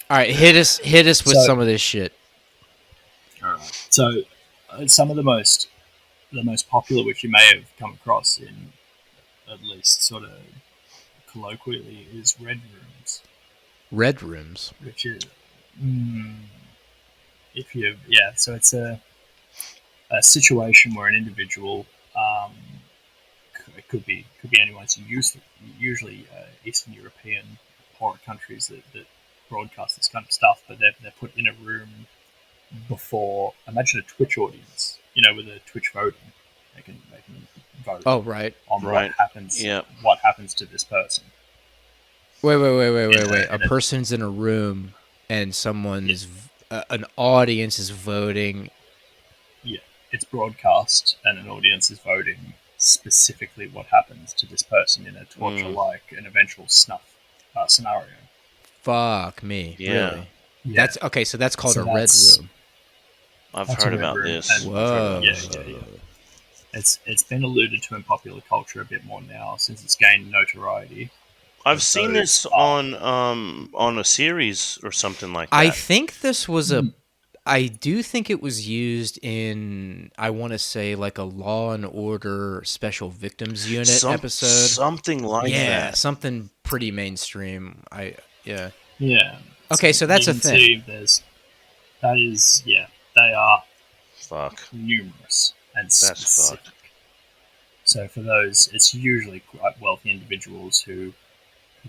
right. Hit us with So- some of this shit. All right. So, some of the most popular, which you may have come across in at least sort of colloquially, is red rooms, Red rooms. which is so it's a situation where an individual, it could be anyone. So usually Eastern European poorer countries that broadcast this kind of stuff, but they're put in a room before. Imagine a Twitch audience, with a Twitch voting. They can vote Oh right. on Right. what happens to this person. Wait. Yeah, A person's in a room and someone is an audience is voting. Yeah, it's broadcast, and an audience is voting specifically what happens to this person in a torture-like and eventual snuff scenario. Fuck me. Yeah. Really? Yeah. That's okay. So that's called So a red that's- room. I've That's heard a red about room, this. and- Whoa. Yeah. It's been alluded to in popular culture a bit more now since it's gained notoriety. I've And seen so this on a series or something like that. I think this was I do think it was used in, I want to say, like a Law and Order Special Victims Unit episode. Something like that. Something pretty mainstream. Yeah. Yeah. Okay, so that's you a can thing. See they are Fuck. numerous and That's specific. fucked. So for those, it's usually quite wealthy individuals who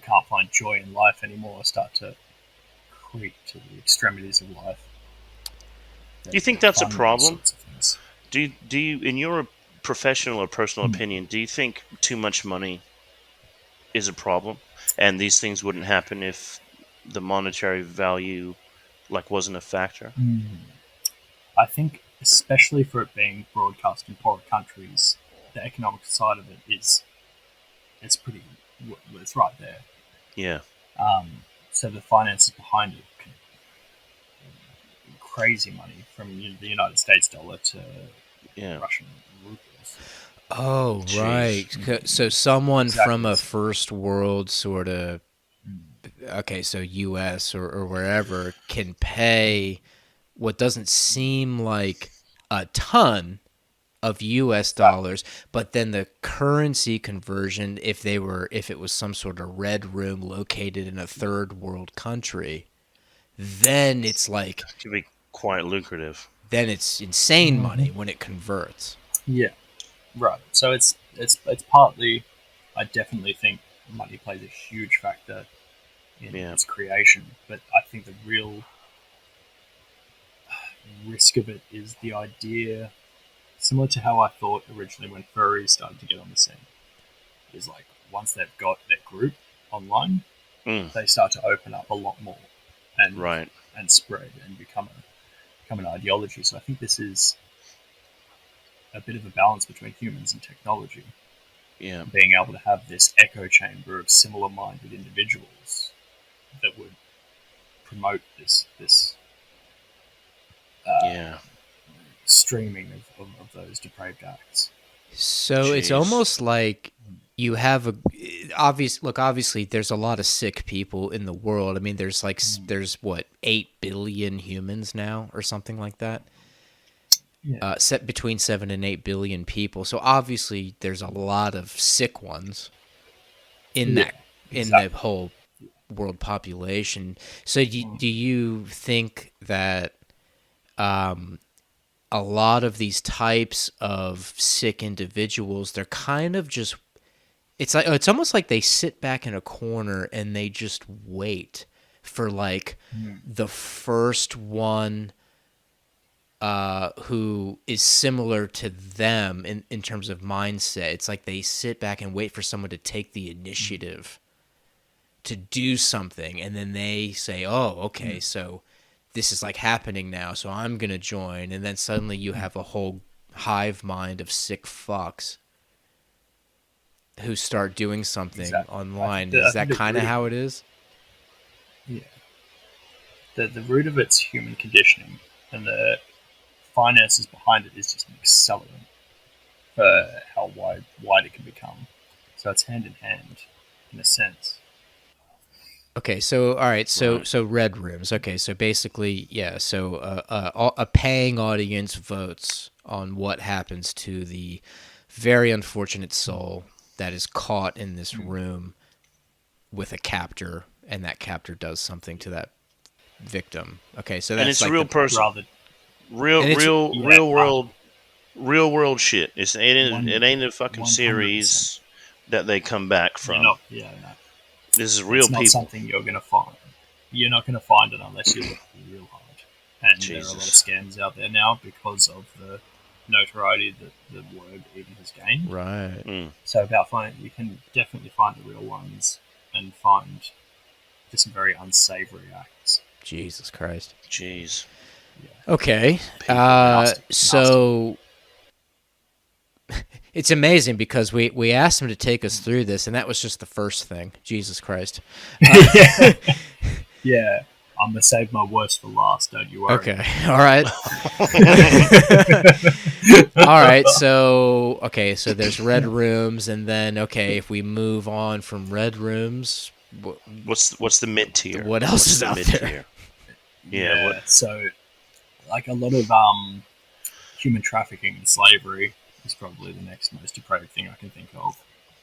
can't find joy in life anymore, start to creep to the extremities of life. Do you think that's a Fun, all problem? sorts of things. Do you, in your professional or personal opinion, do you think too much money is a problem, and these things wouldn't happen if the monetary value like wasn't a factor? I think, especially for it being broadcast in poorer countries, the economic side of it is it's right there. Yeah. So the finances behind it, crazy money from the United States dollar to Yeah. Russian rubles. Oh, Jeez. right. So someone from Exactly. a first world sort of, okay, so U.S. or wherever can pay what doesn't seem like a ton of U.S. dollars, but then the currency conversion, if it was some sort of red room located in a third world country, then it's like, It could be quite lucrative. then it's insane money when it converts. Yeah, right. So it's partly. I definitely think money plays a huge factor in Yeah. its creation, but I think the real risk of it is the idea, similar to how I thought originally when furries started to get on the scene, is like once they've got their group online, they start to open up a lot more and Right. and spread and become an ideology. So I think this is a bit of a balance between humans and technology, Yeah. being able to have this echo chamber of similar-minded individuals that would promote this Yeah. streaming of those depraved acts. So it's Jeez. almost like you have a obviously there's a lot of sick people in the world. I mean, there's what, 8 billion humans now or something like that. Yeah. Set between 7 and 8 billion people. So obviously there's a lot of sick ones in Yeah, in the exactly. whole world population. So do you think that a lot of these types of sick individuals, they're kind of just, it's almost like they sit back in a corner and they just wait for like the first one who is similar to them in terms of mindset. It's like they sit back and wait for someone to take the initiative to do something, and then they say, oh, okay, so this is like happening now, so I'm gonna join, and then suddenly you have a whole hive mind of sick fucks who start doing something Exactly. online. I Is think that the kind root of of how it, it is? yeah, the root of it's human conditioning, and the finances behind it is just an accelerant for how wide it can become. So it's hand in hand, in a sense. Okay, so all right, so Right. red rooms. Okay, so basically, yeah, so a paying audience votes on what happens to the very unfortunate soul that is caught in this room with a captor, and that captor does something to that victim. Okay, so And that's it's a like real the, person. Rather, and it's yeah, Real world shit. It ain't a fucking 100%. series that they come back You're from. not, yeah, no. This is real It's not people. something you're going to find. You're not going to find it unless you look real hard. And there are a lot of Jesus. scams out there now because of the notoriety that the word even has gained. right. So about finding, you can definitely find the real ones and find just some very unsavory acts. Jesus Christ. Jeez. Yeah, Okay, People. nasty. so it's amazing because we asked him to take us through this, and that was just the first thing. Jesus Christ. Yeah, I'm gonna save my worst for last. Don't you worry. Okay. All right. All right. So, okay. So there's red rooms, and then, okay, if we move on from red rooms, What's the mid tier? what else is out there? Yeah. What? So, like a lot of human trafficking and slavery is probably the next most depraved thing I can think of.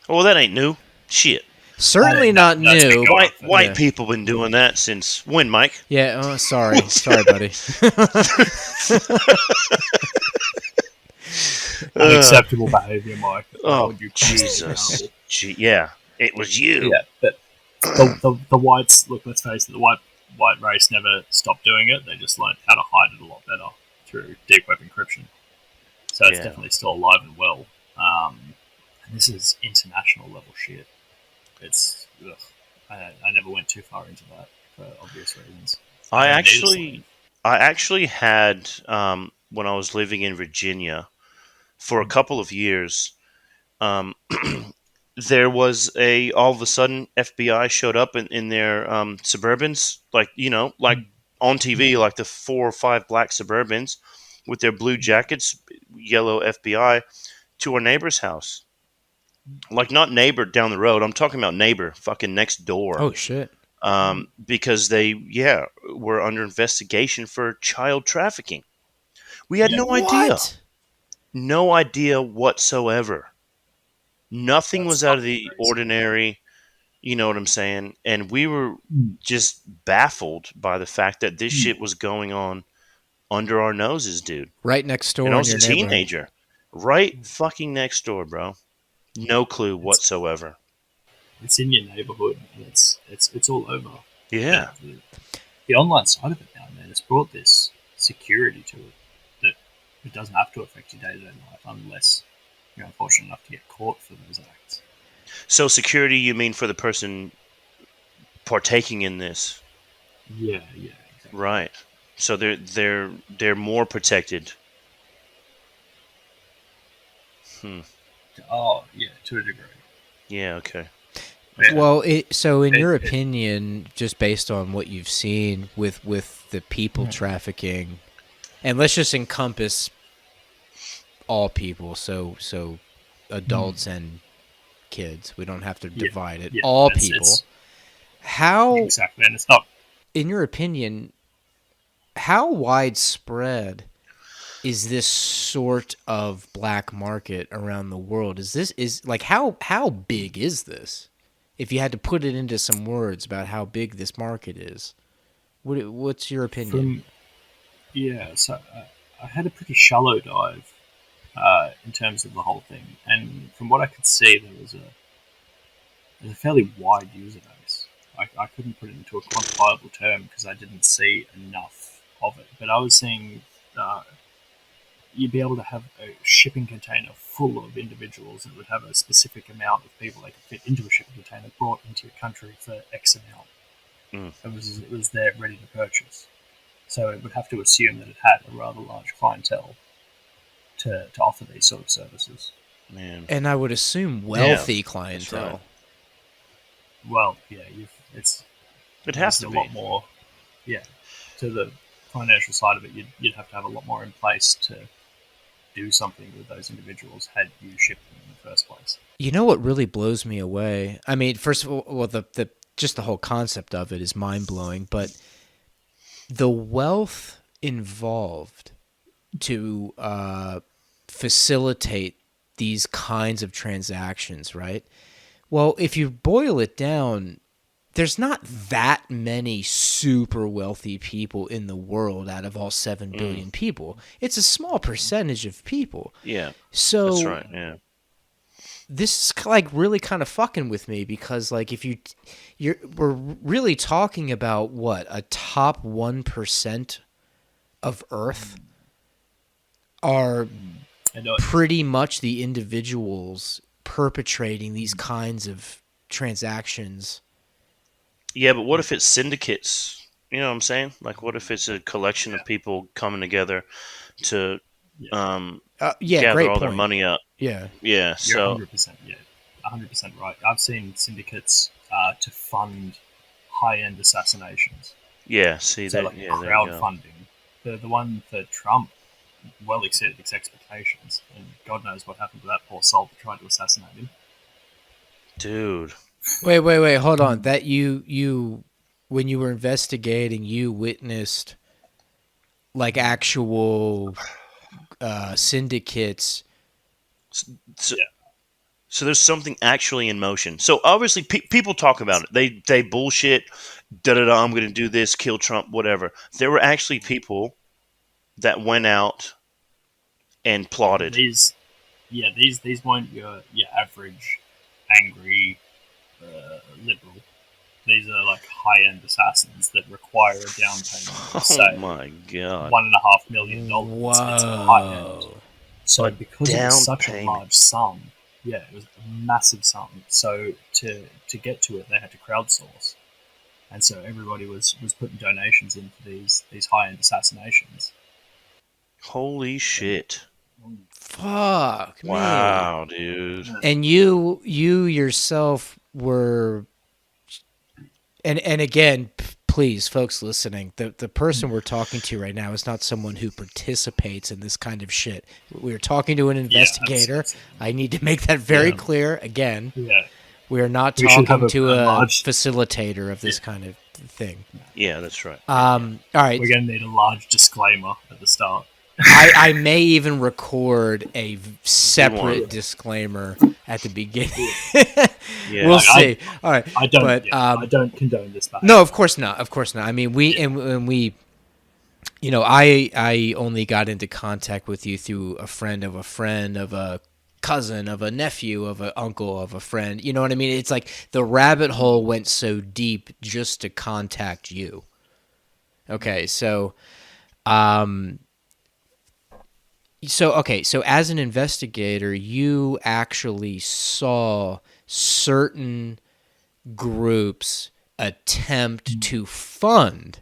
Oh, well, that ain't new. Shit. Certainly not That's been new. going White Yeah. people been doing that since when, Mike? Yeah. Oh, sorry. Sorry, buddy. Unacceptable behaviour, Mike. Oh, Would you Jesus. Yeah, it was you. Yeah, but the whites, look, let's face it, the white race never stopped doing it. They just learned how to hide it a lot better through deep web encryption. So it's Yeah. definitely still alive and well. And this is international level shit. It's ugh, I never went too far into that. for obvious reasons. I I don't need a actually, slave. I actually had when I was living in Virginia for a couple of years. Um, there was a all of a sudden FBI showed up in their Suburbans, like like on TV, like the 4 or 5 black Suburbans with their blue jackets, yellow FBI, to our neighbor's house. Like not neighbor down the road. I'm talking about neighbor, fucking next door. Oh shit. Because they, were under investigation for child trafficking. We had Yeah, What? no idea whatsoever. Nothing that's was out of fucking the crazy. ordinary. You know what I'm saying? And we were Mm. just baffled by the fact that this Mm. shit was going on under our noses, dude. Right next And door I in was a your neighborhood. teenager, right fucking next door, bro. No clue It's whatsoever. it's in your neighborhood, and it's all over. The, Yeah. the, the online side of it now, man, it's brought this security to it that it doesn't have to affect your day-to-day life unless you're unfortunate enough to get caught for those acts. So security, you mean for the person partaking in this, Yeah, yeah, exactly. right? So they're more protected. Hmm. Oh, yeah, to a degree. Yeah. Okay. Yeah, Okay. Well, so in your it opinion, just based on what you've seen with the people trafficking, and let's just encompass all people, so adults and kids. We don't have to yeah, divide it. yeah. All people. It's How, exactly, and it's not. in your opinion, how widespread is this sort of black market around the world? Is like how big is this? If you had to put it into some words about how big this market is, what's your opinion? From Yeah, so I had a pretty shallow dive in terms of the whole thing, and from what I could see, there's a fairly wide user base. I couldn't put it into a quantifiable term because I didn't see enough of it, but I was seeing uh, you'd be able to have a shipping container full of individuals that would have a specific amount of people they could fit into a shipping container brought into your country for X amount. Mm. It was there ready to purchase. So it would have to assume that it had a rather large clientele to offer these sort of services. Man. And I would assume Yeah. wealthy That's right. clientele. Well, yeah, it's It has there's to a be. lot more. Yeah, to the financial side of it, you'd have to have a lot more in place to do something with those individuals had you shipped them in the first place. You know what really blows me away? I mean, first of all, well, the just the whole concept of it is mind blowing, but the wealth involved to facilitate these kinds of transactions, right? Well, if you boil it down, there's not that many super wealthy people in the world out of all 7 billion people. It's a small percentage of people. Yeah. That's So right. Yeah. this is like really kind of fucking with me because like if we're really talking about what, a top 1% of Earth are I know pretty much the individuals perpetrating these kinds of transactions. Yeah, but what if it's syndicates? You know what I'm saying? Like, what if it's a collection of people coming together to yeah, um, Yeah, gather great all their point. money up? Yeah. Yeah. you're So 100% yeah, 100% right. I've seen syndicates to fund high-end assassinations. yeah. See So that? like Yeah. There you go. crowdfunding. The one for Trump well exceeded its expectations, and God knows what happened to that poor soul that tried to assassinate him. Dude. Wait, hold on. That you when you were investigating, you witnessed like actual syndicates. So, Yeah, so there's something actually in motion. So obviously people talk about it. They bullshit. Da da da. I'm going to do this. Kill Trump. Whatever. There were actually people that went out and plotted. these weren't your average angry liberal. These are like high-end assassins that require a down payment of Oh say my god. $1.5 million. It's high end. Whoa. So A because it was down such a payment. large sum, yeah, it was a massive sum. So to get to it, they had to crowdsource, and so everybody was putting donations into these high-end assassinations. Holy shit! Fuck me. Wow, dude. And you yourself were, and again, please, folks listening, the person we're talking to right now is not someone who participates in this kind of shit. We're talking to an investigator. I need to make that very clear again. Yeah. We are not talking to a facilitator of this kind of thing. Yeah, that's right. All right. We're going to need a large disclaimer at the start. I may even record a separate disclaimer at the beginning. We'll see. All right. I don't condone this. No, of course not. Of course not. I mean, we you know, I only got into contact with you through a friend, of a cousin, of a nephew, of an uncle, of a friend. You know what I mean? It's like the rabbit hole went so deep just to contact you. Okay, so so as an investigator, you actually saw certain groups attempt to fund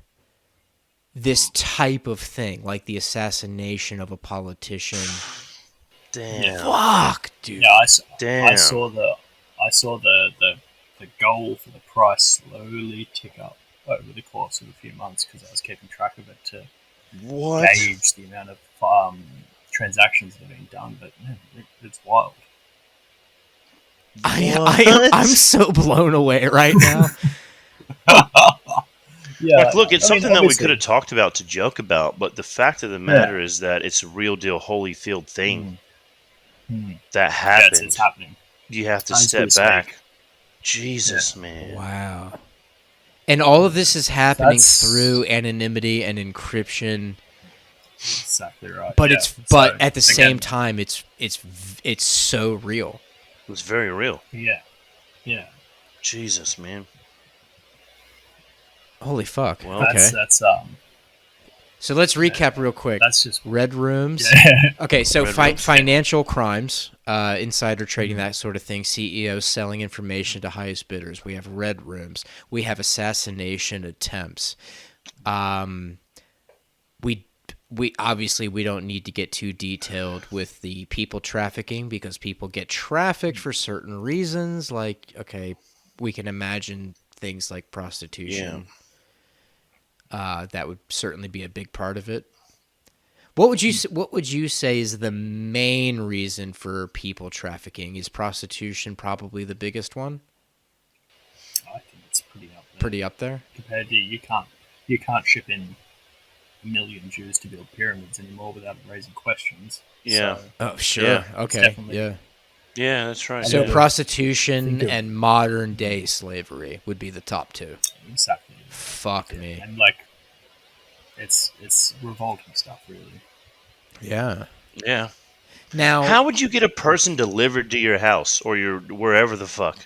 this type of thing, like the assassination of a politician. Damn. Fuck, dude. Yeah, Damn. I saw the goal for the price slowly tick up over the course of a few months because I was keeping track of it to gauge the amount of transactions that are being done. But man, it's wild. I'm so blown away right now. Yeah, like, look, it's something that we could have talked about to joke about, but the fact of the matter is that it's a real deal Holyfield thing that happened. It's happening. You have to step back. Jesus, man. Wow. And all of this is happening through anonymity and encryption. Exactly right. But but at the same time, it's so real. It was very real. Yeah. Jesus, man. Holy fuck. Well, okay. So let's recap real quick. That's just red rooms. Yeah. Okay, so financial crimes, insider trading, that sort of thing. CEOs selling information to highest bidders. We have red rooms. We have assassination attempts. We obviously we don't need to get too detailed with the people trafficking because people get trafficked for certain reasons. Like, okay, we can imagine things like prostitution. Yeah. That would certainly be a big part of it. What would you say is the main reason for people trafficking? Is prostitution probably the biggest one? I think it's pretty up there. Pretty up there? Compared to you can't ship in a million Jews to build pyramids anymore without raising questions. Yeah. So, oh, sure. Yeah. Okay. Yeah. Yeah, that's right. So prostitution and modern day slavery would be the top two. Exactly. Fuck me. And like, it's revolting stuff, really. Yeah. Yeah. Now, how would you get a person delivered to your house or your wherever the fuck?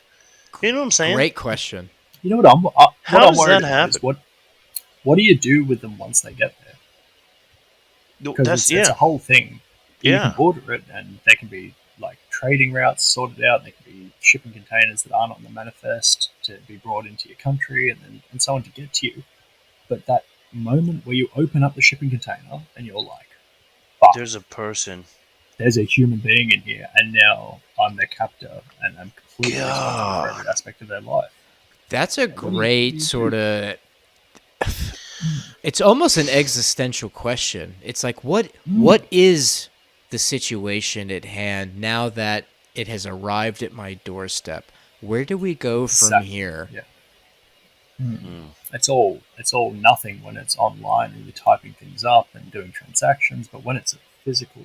You know what I'm saying? Great question. You know what how does that happen? What do you do with them once they get there? Because it's a whole thing. You can order it, and they can be like trading routes sorted out. They can be shipping containers that aren't on the manifest to be brought into your country, and so on to get to you. But that moment where you open up the shipping container and you're like, fuck, there's a person. There's a human being in here, and now I'm their captor, and I'm completely responsible for every aspect of their life. That's a great sort of... It's almost an existential question. It's like, what is the situation at hand now that it has arrived at my doorstep? Where do we go from here? Yeah. It's all nothing when it's online and you're typing things up and doing transactions, but when it's a physical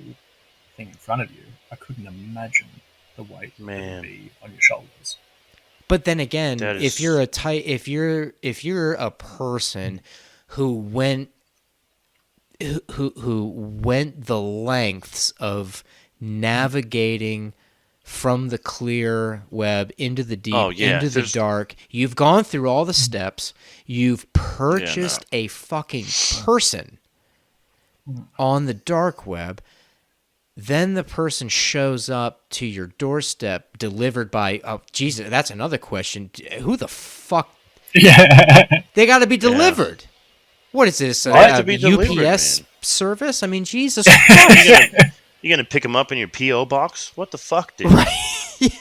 thing in front of you, I couldn't imagine the weight that would be on your shoulders. But then again, if you're a person who went the lengths of navigating from the clear web into the deep, into the dark, you've gone through all the steps, you've purchased a fucking person on the dark web, then the person shows up to your doorstep delivered by... Oh, Jesus, that's another question. Who the fuck... Yeah. They got to be delivered. What is this? They have to be delivered, UPS man. service? I mean, Jesus Christ. You're gonna pick them up in your PO box? What the fuck, dude?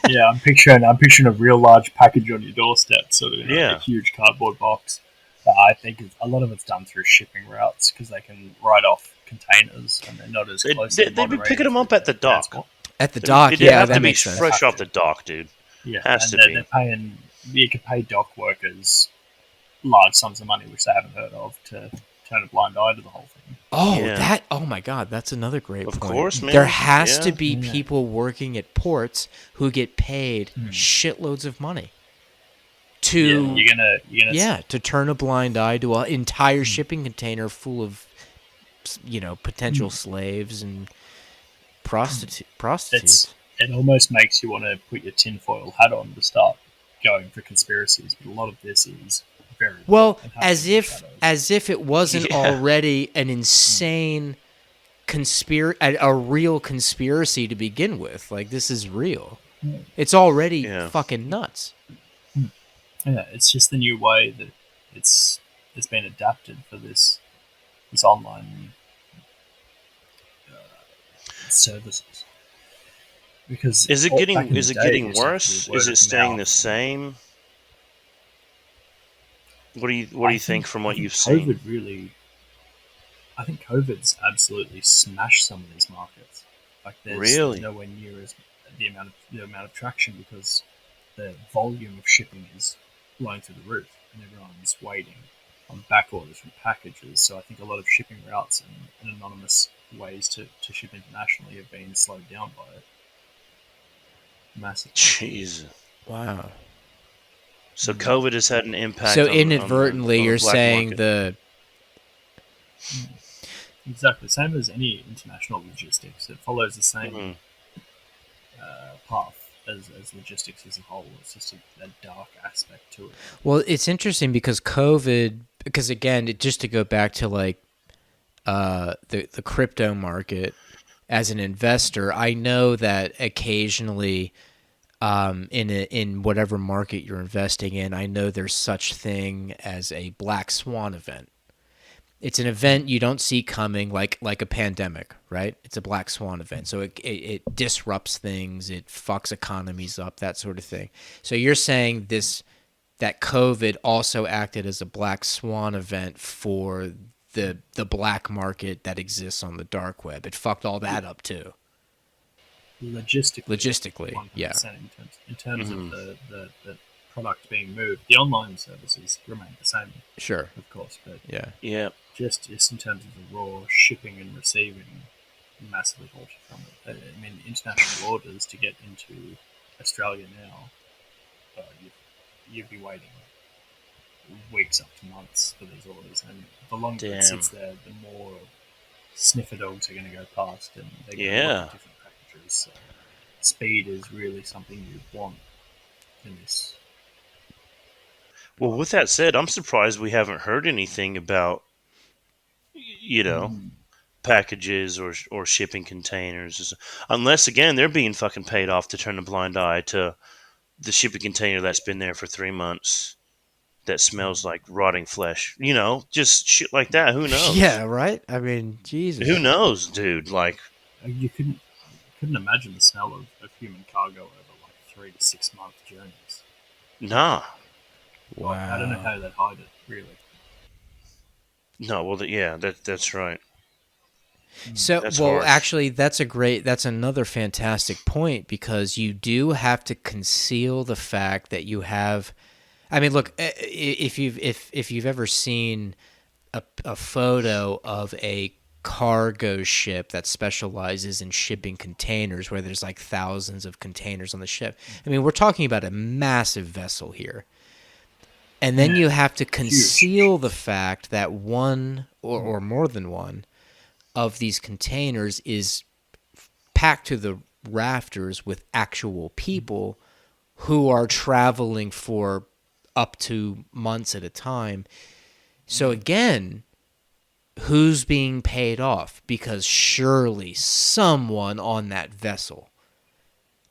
Yeah, I'm picturing a real large package on your doorstep, sort of in a Yeah. huge cardboard box. I think a lot of it's done through shipping routes because they can write off containers and they're not as close. They'd be picking them up at the dock. At the dock, It'd yeah, have that to be makes sense. fresh off the dock, dude. Yeah, Has and to be. they're paying. You can pay dock workers large sums of money, which they haven't heard of, to turn a blind eye to the whole thing. Oh, Yeah. oh my God, that's another great Of point. course, man. There has to Yeah. be people working at ports who get paid shitloads of money to You're gonna to turn a blind eye to an entire shipping container full of potential slaves and prostitutes. It almost makes you want to put your tinfoil hat on to start going for conspiracies, but a lot of this is very Well, real and happens in the shadows. as if it wasn't already an insane a real conspiracy to begin with. Like, this is real. It's already fucking nuts. Yeah, it's just the new way that it's been adapted for this online services. Because Is it back getting in the day, getting it's actually worse? word Is it of staying mouth. the same? What do you think from what you've COVID seen? I think COVID's absolutely smashed some of these markets. Like there's Really? nowhere near as the amount of traction because the volume of shipping is blowing through the roof, and everyone's waiting on back orders from packages. So I think a lot of shipping routes and anonymous ways to ship internationally have been slowed down by it. Massive. Jeez. Wow. So COVID has had an impact. So on inadvertently, the you're black saying market. Exactly, same as any international logistics. It follows the same path as logistics as a whole. It's just a dark aspect to it. Well, it's interesting because COVID, because again, just to go back to like the crypto market, as an investor, I know that occasionally in whatever market you're investing in, I know there's such thing as a black swan event. It's an event you don't see coming, like a pandemic, right? It's a black swan event. So it disrupts things, it fucks economies up, that sort of thing. So you're saying that COVID also acted as a black swan event for the black market that exists on the dark web. It fucked all that up too. Logistically, 100%, yeah. In terms of the product being moved, the online services remain the same. Sure, of course, but yeah. Just in terms of the raw shipping and receiving, massively altered from it. I mean, international orders to get into Australia now, you'd be waiting weeks up to months for these orders, and the longer it sits there, the more sniffer dogs are going to go past, and they're going to look at different packages. So speed is really something you want in this. Well, with that said, I'm surprised we haven't heard anything about, packages or shipping containers, unless again they're being fucking paid off to turn a blind eye to the shipping container that's been there for 3 months that smells like rotting flesh. Just shit like that. Who knows? Yeah, right. I mean, Jesus. Who knows, dude? Like, you couldn't imagine the smell of human cargo over like 3 to 6 month journeys. Nah. Wow. I don't know how they'd hide it, really. No, well, that's right. So, that's well, harsh. actually, that's another fantastic point, because you do have to conceal the fact that you have. I mean, look, if you've ever seen a photo of a cargo ship that specializes in shipping containers, where there's like thousands of containers on the ship. I mean, we're talking about a massive vessel here. And then you have to conceal the fact that one or more than one of these containers is packed to the rafters with actual people who are traveling for up to months at a time. So again, who's being paid off? Because surely someone on that vessel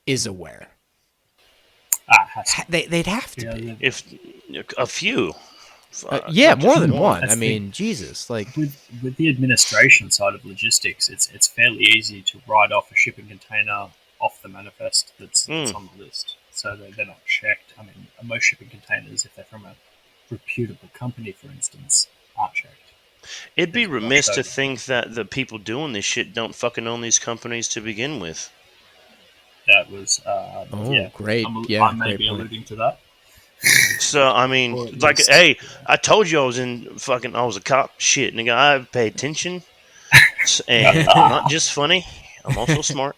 is aware. Has to. They'd have to Yeah, be. If a few, Yeah, not more just than one. That's I the mean, Jesus, like with the administration side of logistics, it's fairly easy to write off a shipping container off the manifest that's Mm. on the list. So they're not checked. I mean, most shipping containers, if they're from a reputable company, for instance, aren't checked. It'd be They're just remiss rushed to over. think that the people doing this shit don't fucking own these companies to begin with. That was, oh, yeah, great, I yeah, may great be point. alluding to that. So I mean, Or at like, least, hey, yeah. I told you I was I was a cop. Shit, nigga, I pay attention, and I'm not just funny. I'm also smart.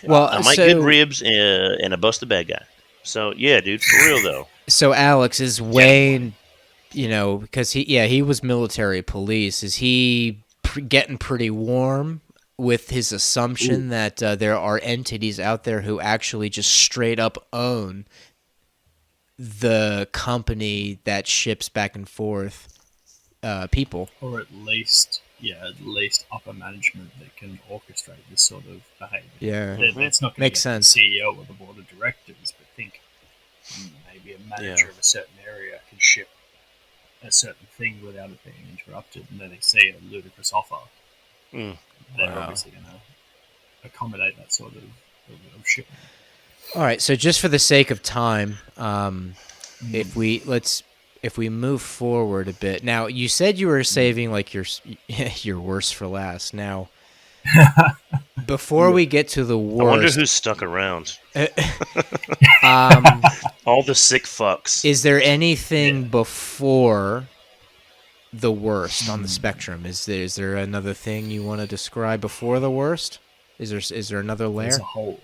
Well, I might get ribs and I bust a bad guy. So yeah, dude, for real though. so Alex, is Getting one. Wayne, because he was military police. Is he getting pretty warm with his assumption Ooh. that there are entities out there who actually just straight up own the company that ships back and forth people? Or at least, yeah, at least upper management that can orchestrate this sort of behaviour. Yeah, It's not going to makes get sense. the CEO or the board of directors, but think maybe a manager of a certain area can ship a certain thing without it being interrupted, and then they see a ludicrous offer. Mm. They're Wow. obviously going to accommodate that sort of shipment. All right. So just for the sake of time, if we move forward a bit. Now, you said you were saving like your worst for last. Now, before we get to the I wonder worst, who's stuck around. um, All the sick fucks. is there anything before the worst on the spectrum? Is there another thing you want to describe before the worst? Is there another There's layer, a whole.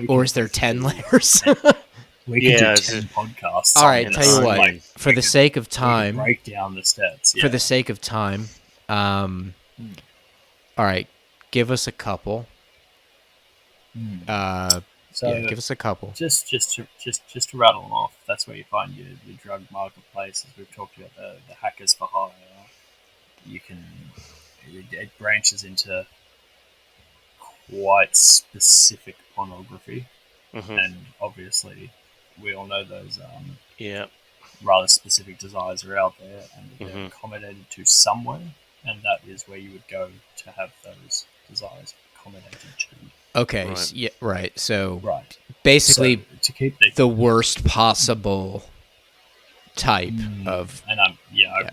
or is there 10 layers? We could Yeah, do it's 10 podcasts. All on right, this. tell you what. onion. For the sake of We could time, break down the stats. for the sake of time, all right, give us a couple. So Yeah, give us a couple. just to rattle them off. That's where you find your drug marketplaces. We've talked about the hackers for hire. You can it branches into quite specific pornography, and obviously we all know those Yeah. rather specific desires are out there, and they're accommodated to somewhere, and that is where you would go to have those desires accommodated to. Okay, Right. yeah, right. So Right. basically, So, to keep the worst possible type of. and I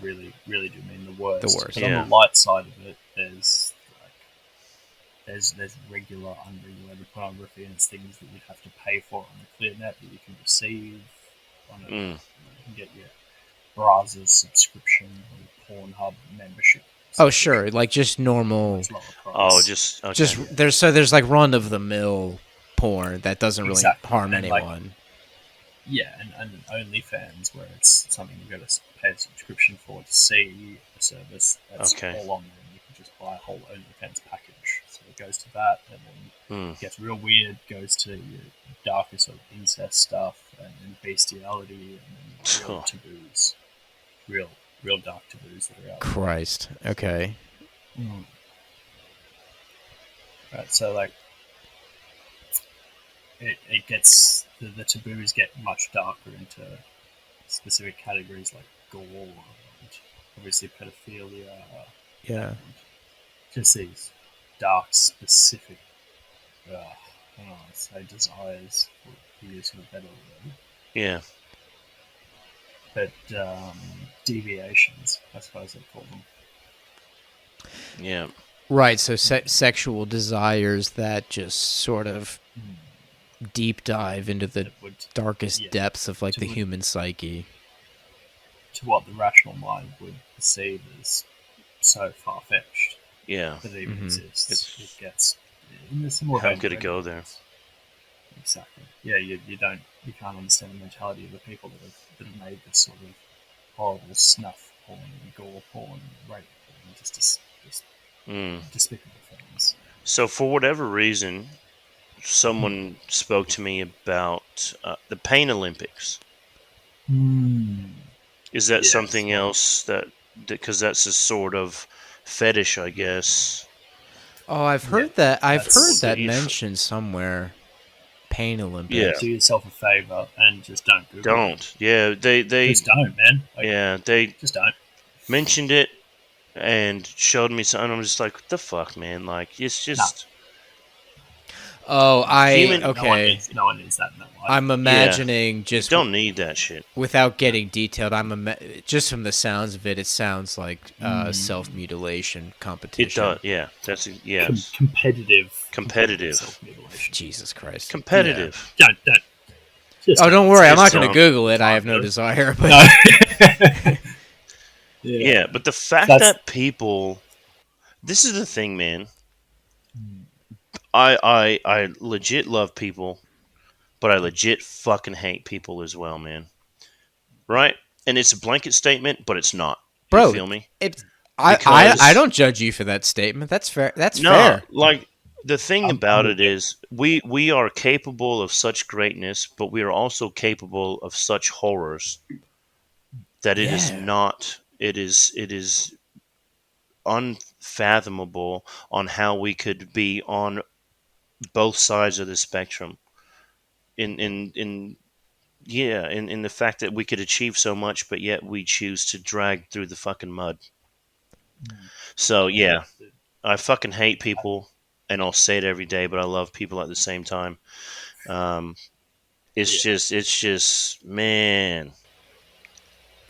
really do mean the worst. The worst. But Yeah. on the light side of it, there's regular, unregulated pornography, and it's things that you have to pay for on the clear net that you can receive. You can get your Brazzers subscription or Pornhub membership. Oh, sure, like just normal. Oh, price. just okay. Just there's like run of the mill porn that doesn't really harm And, anyone. And OnlyFans, where it's something you've got to pay a subscription for to see a service that's all on there, and you can just buy a whole OnlyFans package. So it goes to that, and then it gets real weird, goes to your darker sort of incest stuff, and then bestiality, and then real taboos. Real dark taboos that are out there. Christ. Okay. Right, so like it gets the taboos get much darker into specific categories like gore and obviously pedophilia. Yeah. And just these dark specific, I don't know, I'd say desires for use of a better word. Yeah. But deviations, I suppose they call them. Yeah. Right. So sexual desires that just sort of deep dive into the darkest depths of like the human psyche. To what the rational mind would perceive as so far fetched. Yeah. That it even exists. It gets in the similar. How could it go there? Exactly. Yeah, you can't understand the mentality of the people that have made this sort of horrible snuff porn, gore porn, rape porn, just despicable things. So for whatever reason, someone spoke to me about the Pain Olympics. Is that something else that because that's a sort of fetish, I guess? Oh, I've heard that. I've heard that mentioned somewhere. Pain Olympics. Yeah. Do yourself a favor and just don't Google it. Don't. Yeah, they Just don't, man. Like, yeah, they just don't. mentioned it and showed me something. I'm just like, what the fuck, man? Like, it's just Oh, Human- No one needs that in their life. I'm imagining you just don't need that shit. without getting detailed. Just from the sounds of it, it sounds like self-mutilation It competition. does. Yeah, that's yes. Competitive self-mutilation. Jesus Christ. Competitive. Yeah. Don't. Just Oh, don't worry. I'm not Just going to don't. Google it. I have no desire. But No. Yeah, but the fact That's- that people, this is the thing, man. I legit love people, but I legit fucking hate people as well, man. Right? And it's a blanket statement, but it's not. Bro, You feel me? I Because- don't judge you for that statement. That's fair. That's No, fair. like the thing I'm about with it is we are capable of such greatness, but we are also capable of such horrors that it is Yeah. not. It is unfathomable on how we could be on both sides of the spectrum. In the fact that we could achieve so much, but yet we choose to drag through the fucking mud. So yeah, I fucking hate people, and I'll say it every day, but I love people at the same time. It's just, man.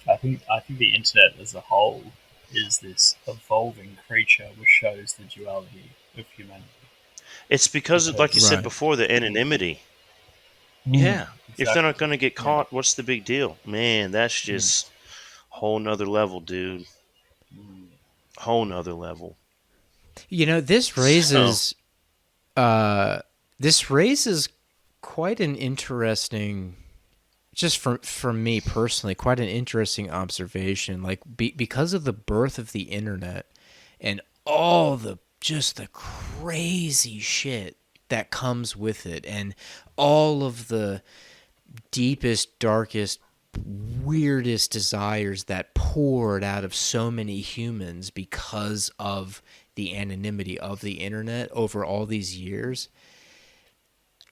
I think the internet as a whole is this evolving creature which shows the duality of humanity. It's because, like you said Right. before, the anonymity. Yeah. If they're not going to get caught, what's the big deal? Man, that's just whole nother level, dude. Whole nother level. You know, this raises quite an interesting, just for me personally, quite an interesting observation. Like because of the birth of the internet and all the crazy shit that comes with it, and all of the deepest, darkest, weirdest desires that poured out of so many humans because of the anonymity of the internet over all these years,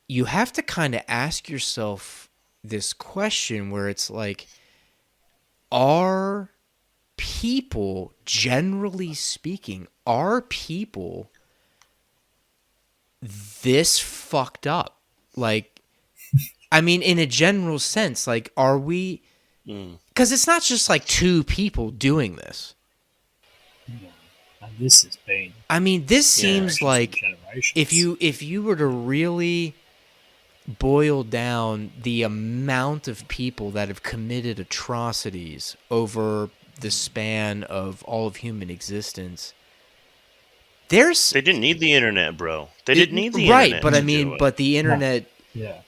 you have to kind of ask yourself this question where it's like, are people, generally speaking, are people this fucked up? Like, I mean, in a general sense, like, are we? Because it's not just like two people doing this. And this has been. I mean, this seems like generations. if you were to really boil down the amount of people that have committed atrocities over the span of all of human existence, They didn't need the internet, bro. They didn't need the right, internet. but I to do mean, it. but the internet. Yeah.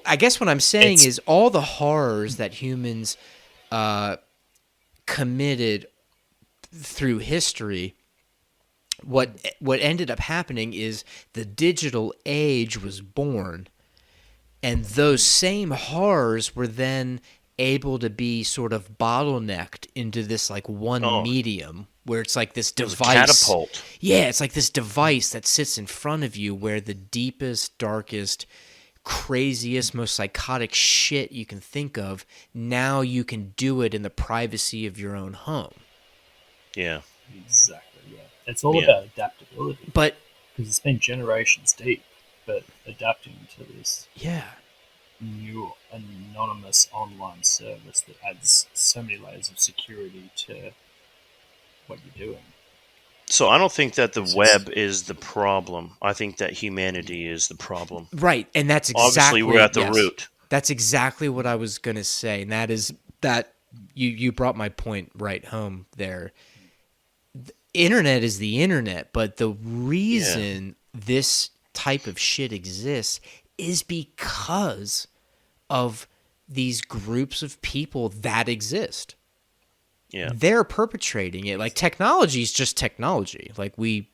I guess what I'm saying is all the horrors that humans committed through history. What ended up happening is the digital age was born, and those same horrors were then able to be sort of bottlenecked into this like one medium where it's like this device. Catapult. Yeah, it's like this device that sits in front of you where the deepest, darkest, craziest, most psychotic shit you can think of, now you can do it in the privacy of your own home. Yeah. Exactly. Yeah. It's all about adaptability. But because it's been generations deep, but adapting to this new anonymous online service that adds so many layers of security to what you're doing. So I don't think that the web is the problem. I think that humanity is the problem. Right, and that's exactly... Obviously, we're at the root. That's exactly what I was going to say, and that is that you brought my point right home there. The internet is the internet, but the reason this type of shit exists is because of these groups of people that exist. Yeah. They're perpetrating it. Like, technology is just technology. Like, we've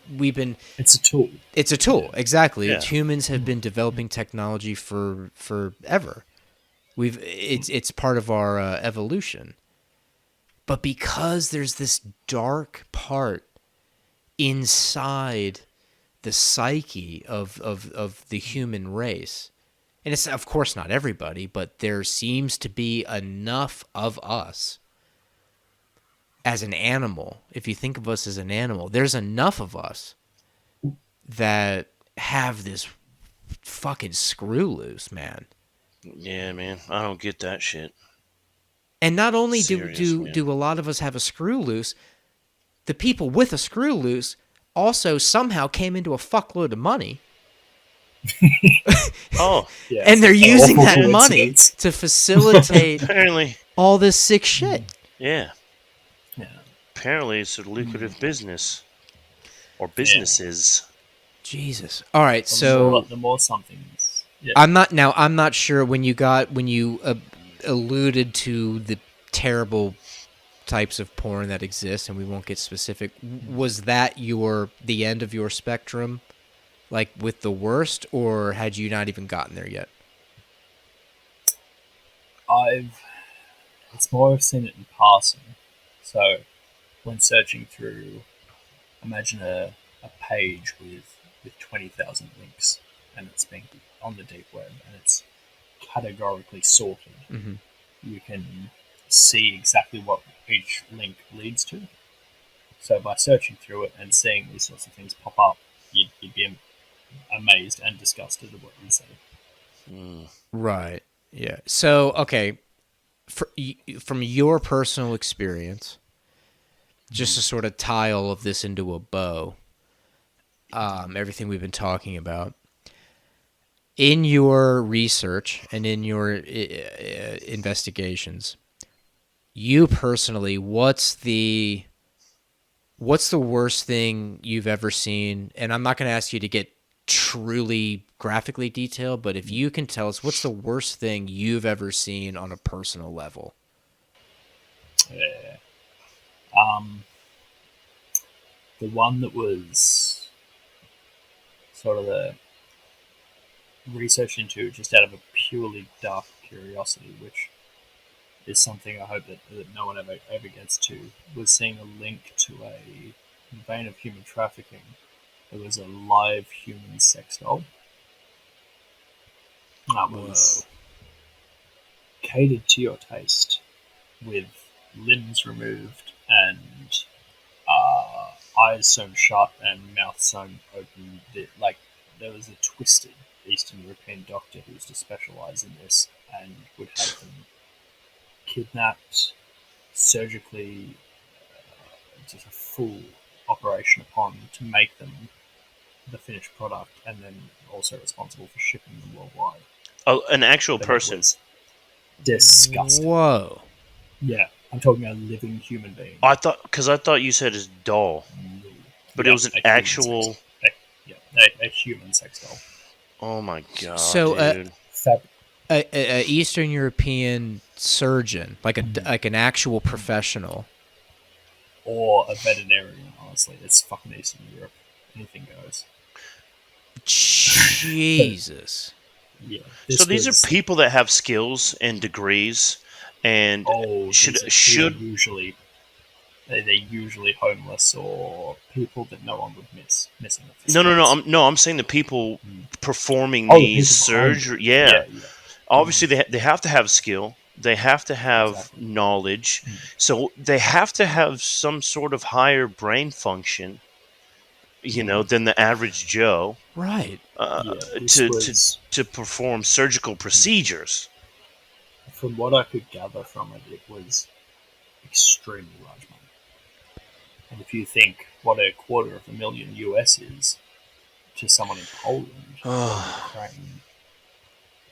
been... It's a tool. It's a tool, exactly. Yeah. Humans have been developing technology for forever. It's part of our evolution. But because there's this dark part inside the psyche of the human race. And it's, of course, not everybody, but there seems to be enough of us as an animal. If you think of us as an animal, there's enough of us that have this fucking screw loose, man. Yeah, man. I don't get that shit. And not only Serious, man. do a lot of us have a screw loose, the people with a screw loose also somehow came into a fuckload of money. Oh, Yeah. And they're using Awful that money coincidence. to facilitate apparently, all this sick shit. yeah. Yeah. Apparently, it's a lucrative business or businesses. Jesus. All right, The so more something's. Yeah. I'm not sure when you alluded to the terrible types of porn that exist, and we won't get specific. Was that the end of your spectrum, like with the worst, or had you not even gotten there yet? It's more I've seen it in passing. So when searching through, imagine a page with 20,000 links, and it's been on the deep web, and it's categorically sorted. Mm-hmm. You can see exactly what each link leads to. So by searching through it and seeing these sorts of things pop up, you'd be amazed and disgusted at what you see. Right. Yeah. So, okay, from your personal experience, just to sort of tie all of this into a bow, everything we've been talking about, in your research and in your investigations, you personally, what's the worst thing you've ever seen? And I'm not going to ask you to get truly graphically detailed, but if you can tell us, what's the worst thing you've ever seen on a personal level? Yeah. The one that was sort of the research into just out of a purely dark curiosity, which is something I hope that no one ever gets to, was seeing a link to a vein of human trafficking. It was a live human sex doll. That was catered to your taste, with limbs removed and eyes sewn shut and mouth sewn open. There was a twisted Eastern European doctor who used to specialize in this and would have them kidnapped, surgically, just a full operation upon to make them the finished product, and then also responsible for shipping them worldwide. Oh, an actual But person. Disgusting. Whoa. Yeah, I'm talking a living human being. I thought you said his doll, but it was an actual. A human sex doll. Oh my god, So, dude! A Eastern European surgeon, like an actual professional, or a veterinarian. Honestly, it's fucking Eastern Europe. Anything goes. Jesus. Yeah. So these are people that have skills and degrees, and should usually they're usually homeless or people that no one would miss missing. I'm saying the people performing the these people behind surgery. it. Yeah. Obviously they have to have skill. They have to have knowledge. So they have to have some sort of higher brain function, than the average Joe. Right. To perform surgical procedures. From what I could gather from it, it was extremely large money. And if you think what $250,000 US is to someone in Poland or Ukraine,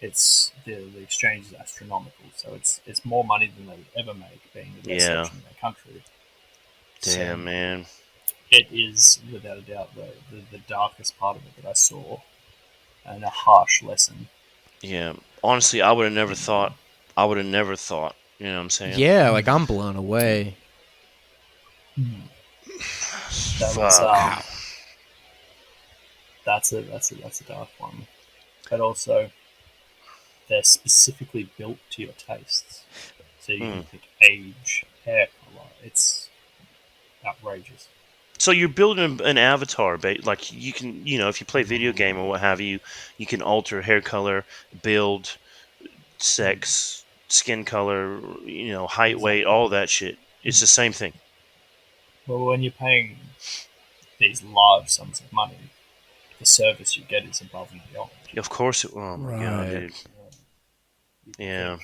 it's the exchange is astronomical. So it's more money than they would ever make being the best surgeon in their country. Damn, man. It is without a doubt the darkest part of it that I saw, and a harsh lesson. Yeah, honestly, I would have never thought. You know what I'm saying? Yeah, like I'm blown away. That was that's a dark one, but also they're specifically built to your tastes, so you can pick age, hair color. It's outrageous. So you're building an avatar, like you can, if you play video game or what have you, you can alter hair color, build, sex, skin color, height, weight, Exactly. all that shit. It's the same thing. Well, when you're paying these large sums of money, the service you get is above and beyond. Of course. Oh my god, Right. dude. You Yeah, think,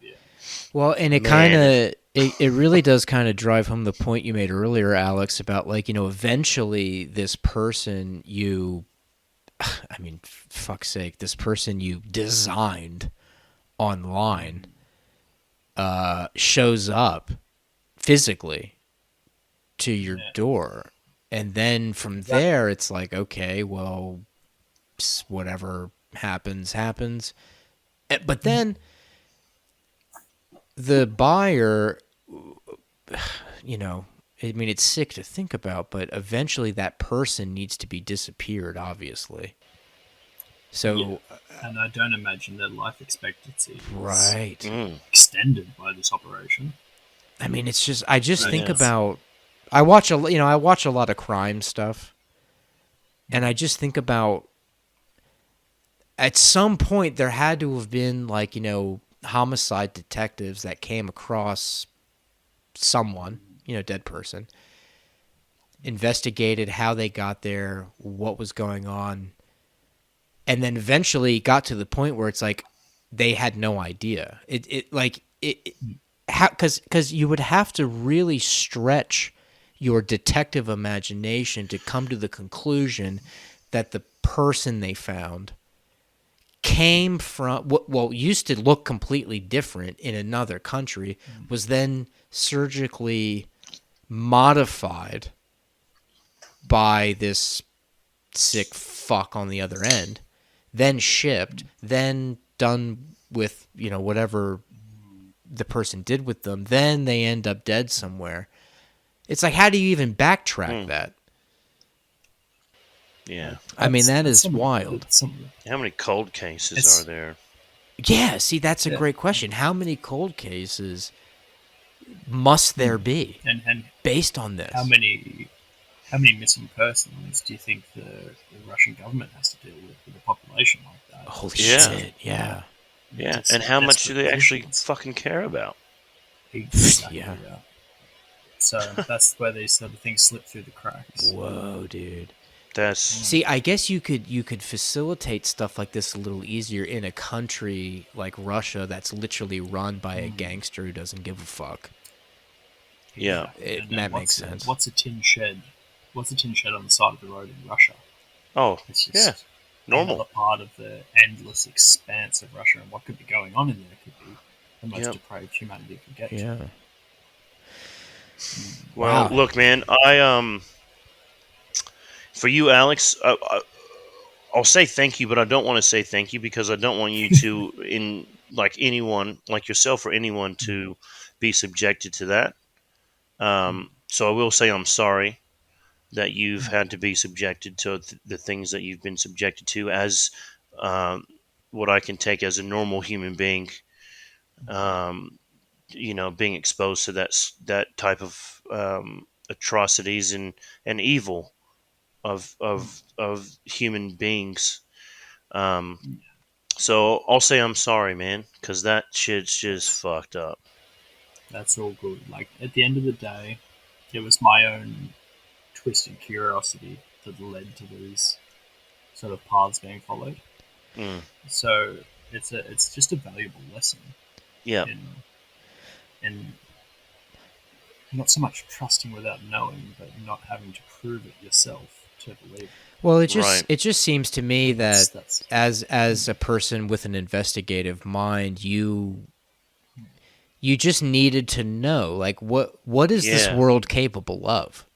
yeah, Well, and it kind man. of it really does kind of drive home the point you made earlier, Alex, about like, eventually this person I mean, fuck's sake, this person you designed online shows up physically to your yeah, door. And then from exactly. there, it's like, okay, well, whatever happens, happens. But then the buyer, I mean, it's sick to think about, but eventually that person needs to be disappeared, obviously. Yeah. So, And I don't imagine their life expectancy is right. extended by this operation. I mean, it's just, I just Right. think Yes. about, I watch I watch a lot of crime stuff, and I just think about, at some point there had to have been like, homicide detectives that came across someone, dead person, investigated how they got there, what was going on, and then eventually got to the point where it's like they had no idea. Because you would have to really stretch your detective imagination to come to the conclusion that the person they found came from what used to look completely different in another country, was then surgically modified by this sick fuck on the other end, then shipped, then done with, whatever the person did with them, then they end up dead somewhere. It's like, how do you even backtrack Mm. that? Yeah. I mean, that That's is wild. How many cold cases It's are there? Yeah, see, that's a yeah. great question. How many cold cases must there be And based on this? how many missing persons do you think the Russian government has to deal with a population like that? Holy Yeah. shit, yeah. Yeah. Just And how much do desperate they actually positions. fucking care about? Exactly. Yeah. Yeah. So that's where these sort of things slip through the cracks. Whoa, dude. That's See, I guess you could facilitate stuff like this a little easier in a country like Russia that's literally run by a gangster who doesn't give a fuck. yeah. That makes sense. What's a tin shed? What's a tin shed on the side of the road in Russia? Oh, It's yeah. just another Normal. part of the endless expanse of Russia, and what could be going on in there could be the most Yep. depraved humanity could get. Yeah. Well, Wow. look, man. For you, Alex, I'll say thank you, but I don't want to say thank you because I don't want you to, like anyone, like yourself or anyone, to be subjected to that. So I will say I'm sorry that you've had to be subjected to the things that you've been subjected to as um, what I can take as a normal human being. Um, being exposed to that type of atrocities and evil of human beings. Um, so I'll say I'm sorry, man, because that shit's just fucked up. That's all good. Like at the end of the day, it was my own twisted curiosity that led to these sort of paths being followed. Mm. So it's just a valuable lesson Yeah, in not so much trusting without knowing, but not having to prove it yourself to believe it. Well, right. it just seems to me that That's as a person with an investigative mind, you just needed to know, like, what is this Yeah. world capable of?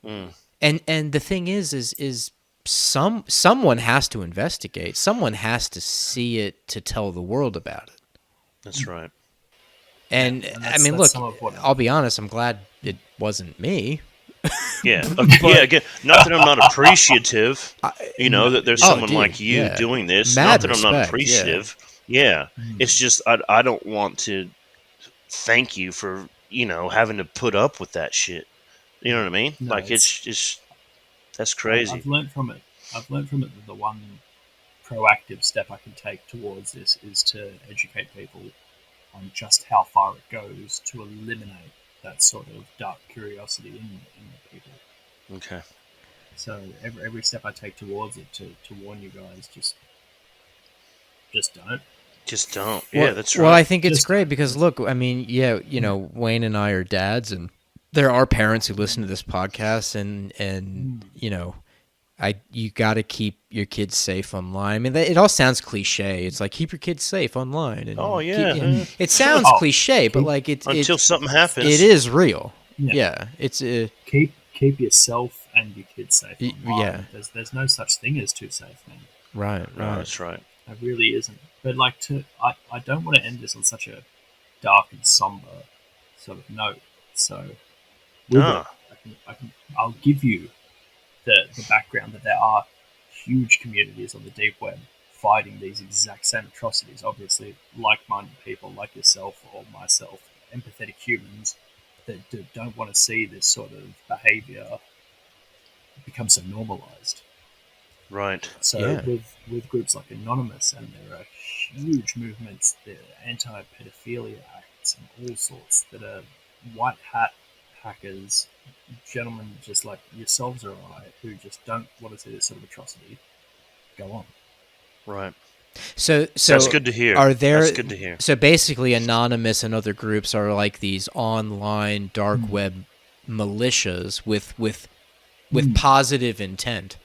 Mm. And the thing is someone has to investigate. Someone has to see it to tell the world about it. That's right. And and I mean, that's look, some of what I'll be honest. I'm glad it wasn't me. Yeah. Yeah. Again, not that I'm not appreciative. That there's Oh, someone dude, like you yeah. doing this. Mad Not that I'm not respect, yeah. appreciative. Yeah. It's just I don't want to thank you for having to put up with that shit. You know what I mean? No, Like it's it's that's I've, crazy. I've learned from it. I've learned from it that the one proactive step I can take towards this is to educate people on just how far it goes to eliminate that sort of dark curiosity in the people. Okay. So every step I take towards it to warn you guys, just don't. Just don't. Yeah, Well, that's well, I right. think it's Just great don't. because look, I mean, yeah, Wayne and I are dads, and there are parents who listen to this podcast, and you got to keep your kids safe online. I mean, it all sounds cliche. It's like keep your kids safe online, Oh and yeah. it sounds Oh, cliche, but keep like Until something it happens. is real. yeah. Yeah, it's Keep yourself and your kids safe yeah, online. There's no such thing as too safe, man. right, No, right. that's right. There really isn't. But like I don't want to end this on such a dark and somber sort of note. So with it, Ah, I'll give you the background that there are huge communities on the deep web fighting these exact same atrocities. Obviously, like-minded people like yourself or myself, empathetic humans that don't want to see this sort of behavior become so normalized. right. So Yeah. with groups like Anonymous, and there are huge movements, there are anti-pedophilia acts and all sorts that are white hat hackers, gentlemen just like yourselves or I, who just don't want to see this sort of atrocity go on. Right. So That's good to hear. are That's there? good to hear. So basically, Anonymous and other groups are like these online dark web militias with positive intent,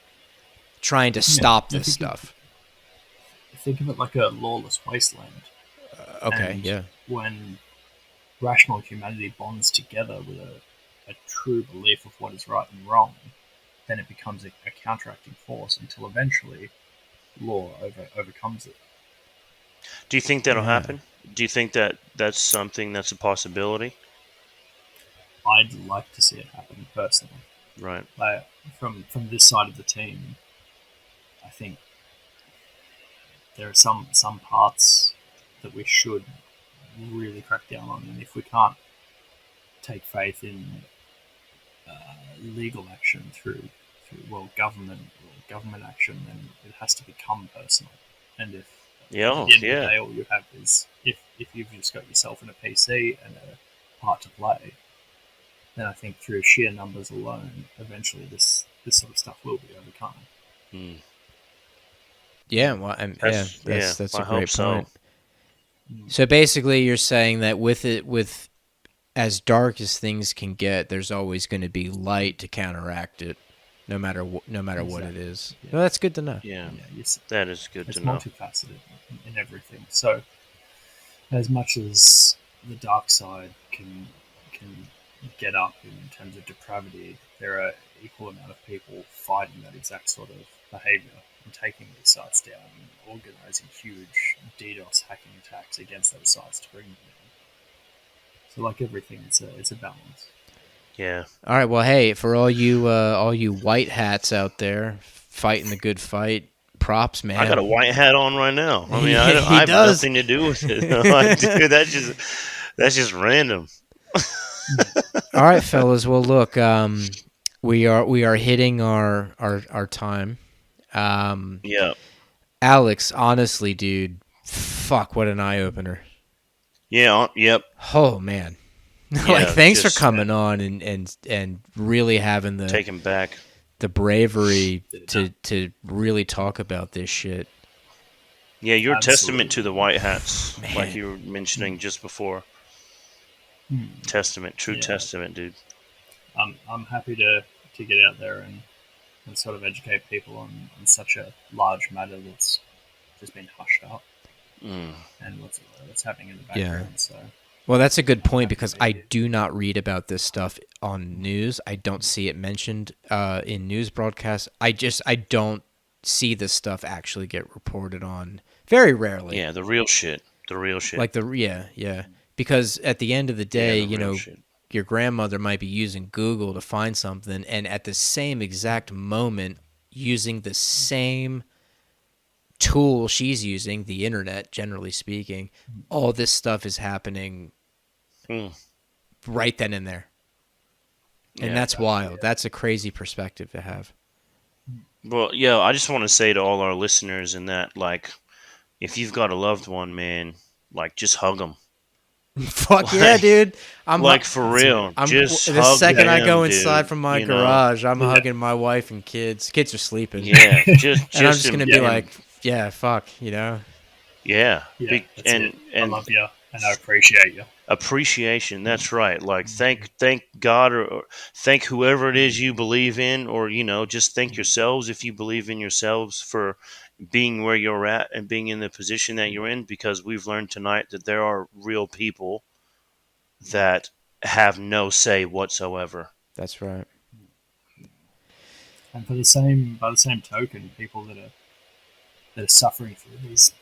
trying to Yeah, stop I this stuff. think of it like a lawless wasteland. Okay, And yeah, when rational humanity bonds together with a true belief of what is right and wrong, then it becomes a counteracting force until eventually law overcomes it. Do you think that'll yeah. happen? Do you think that that's something that's a possibility? I'd like to see it happen personally. Right. Like, from this side of the team, I think there are some parts that we should really crack down on, and if we can't take faith in legal action through government action, then it has to become personal. And if Yeah. at Oh, the end of the yeah. day all you have is if you've just got yourself in a PC and a part to play, then I think through sheer numbers alone, eventually this sort of stuff will be overcome. Hmm. Yeah, well, Yeah. that's a I hope great so. point. So basically, you're saying that with as dark as things can get, there's always going to be light to counteract it, no matter what it Exactly. is. Yeah. Well, that's good to know. Yeah. Yeah, That is good it's to know. multifaceted in everything. So as much as the dark side can get up in terms of depravity, there are equal amount of people fighting that exact sort of behavior and taking these sites down and organizing huge DDoS hacking attacks against those sites to bring them down. So, like everything, it's a balance. Yeah. All right. Well, hey, for all you white hats out there fighting the good fight, props, I got a man. white hat on right now. I mean, He I have does. nothing to do with it. Like, dude, that's just random. All right, fellas. Well, look, we are hitting our time. Yeah. Alex, honestly, dude, fuck, what an eye opener. Yeah. Yep. Oh man, like Yeah. thanks for Just coming on and really having taken back. the bravery to really talk about this shit. Yeah, you're a Absolutely. testament to the white hats, Man. like you were mentioning just before. Testament, true Yeah. testament, dude. I'm happy to get out there and sort of educate people on such a large matter that's just been hushed up Mm. and what's happening in the Yeah. background. So Well, that's a good point happy because to be I here. do not read about this stuff on news. I don't see it mentioned in news broadcasts. I don't see this stuff actually get reported on very rarely. Yeah, the real shit. The real shit. Like yeah. Because at the end of the yeah, day, the real shit. your grandmother might be using Google to find something, and at the same exact moment, using the same tool she's using, the internet, generally speaking, all this stuff is happening Hmm. right then and there. And Yeah. that's wild. That's a crazy perspective to have. Well, yeah, I just want to say to all our listeners in that, like, if you've got a loved one, man, like, just hug them. Fuck yeah, Like, dude! like for real, I'm just the hug second I them, go inside dude. from my You know, garage, I'm Yeah. hugging my wife and kids. Kids are sleeping. yeah, just And I'm just gonna be em- like, yeah, fuck, you know. yeah, Yeah, that's it. I and love you and I appreciate you. appreciation. That's right. Like thank God or thank whoever it is you believe in, or just thank yourselves if you believe in yourselves for being where you're at and being in the position that you're in, because we've learned tonight that there are real people that have no say whatsoever. That's right. And by the same token, people that are suffering through these,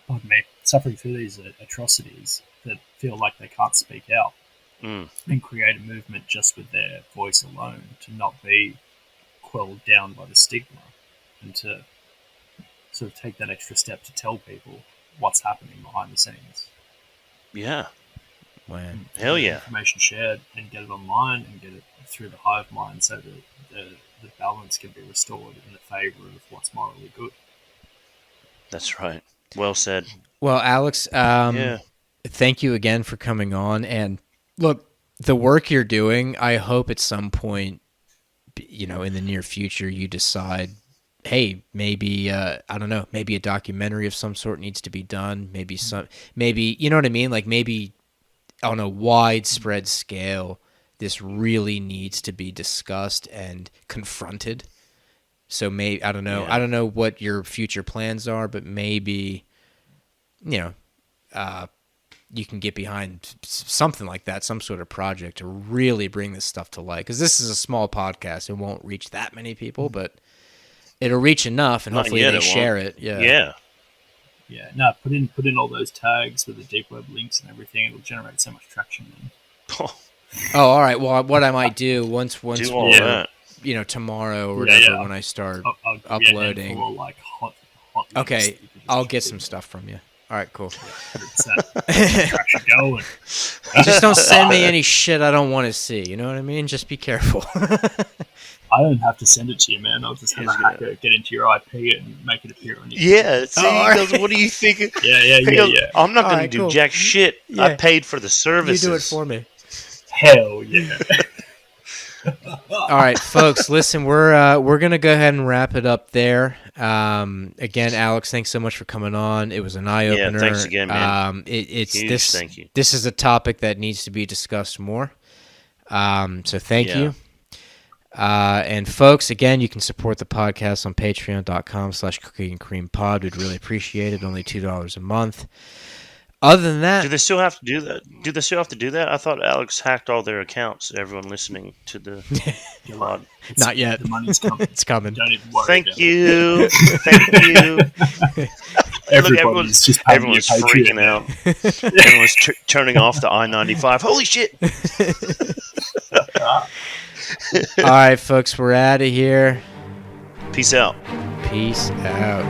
pardon me, suffering through these atrocities that feel like they can't speak out Mm, and create a movement just with their voice alone to not be quelled down by the stigma and to sort of take that extra step to tell people what's happening behind the scenes. yeah, Man. hell Get yeah. information shared and get it online and get it through the hive mind so that the balance can be restored in the favor of what's morally good. That's right. Well said. Well, Alex, Yeah. thank you again for coming on. And look, the work you're doing, I hope at some point, in the near future, you decide, hey, maybe I don't know, maybe a documentary of some sort needs to be done. Maybe you know what I mean? Like maybe on a widespread scale, this really needs to be discussed and confronted. So maybe I don't know. Yeah. I don't know what your future plans are, but maybe you can get behind something like that, some sort of project to really bring this stuff to light. Because this is a small podcast; it won't reach that many people, but it'll reach enough, and Not hopefully yet, they it share won't. it. Yeah. Yeah. Yeah, no, put in all those tags with the deep web links and everything. It'll generate so much traction. Then. Oh, all right. Well, what I might do once Do we're all that. tomorrow or whatever Yeah. when I start I'll give you a uploading. handful of, like hot links that Okay, you can just I'll get put some in stuff from you. All right, cool. 100%. Traction going. Just don't send me any shit I don't want to see. You know what I mean? Just be careful. I don't have to send it to you, man. I'll just have a He's gonna- hacker get into your IP and make it appear on your. Yeah. See, all he goes, what do you think? Yeah. He goes, I'm not All going right, to do cool. jack shit. Yeah. I paid for the You services. do it for me. Hell yeah. All right, folks, listen, we're gonna go ahead and wrap it up there. Again, Alex, thanks so much for coming on. It was an eye opener. thanks again, man. It's Huge this. thank you. This is a topic that needs to be discussed more. So thank Yeah. you. And folks, again, you can support the podcast on patreon.com/cookieandcreampod. We'd really appreciate it. Only $2 a month. Other than that, Do they still have to do that? Do they still have to do that? I thought Alex hacked all their accounts. Everyone listening to the pod. not yet. The money's coming. It's coming. Don't even worry. Thank about you. Thank you. It. Look, Everybody's just paying your everyone's freaking Patreon. out. Everyone's turning off the I-95. Holy shit! All right, folks, we're out of here. Peace out. Peace out.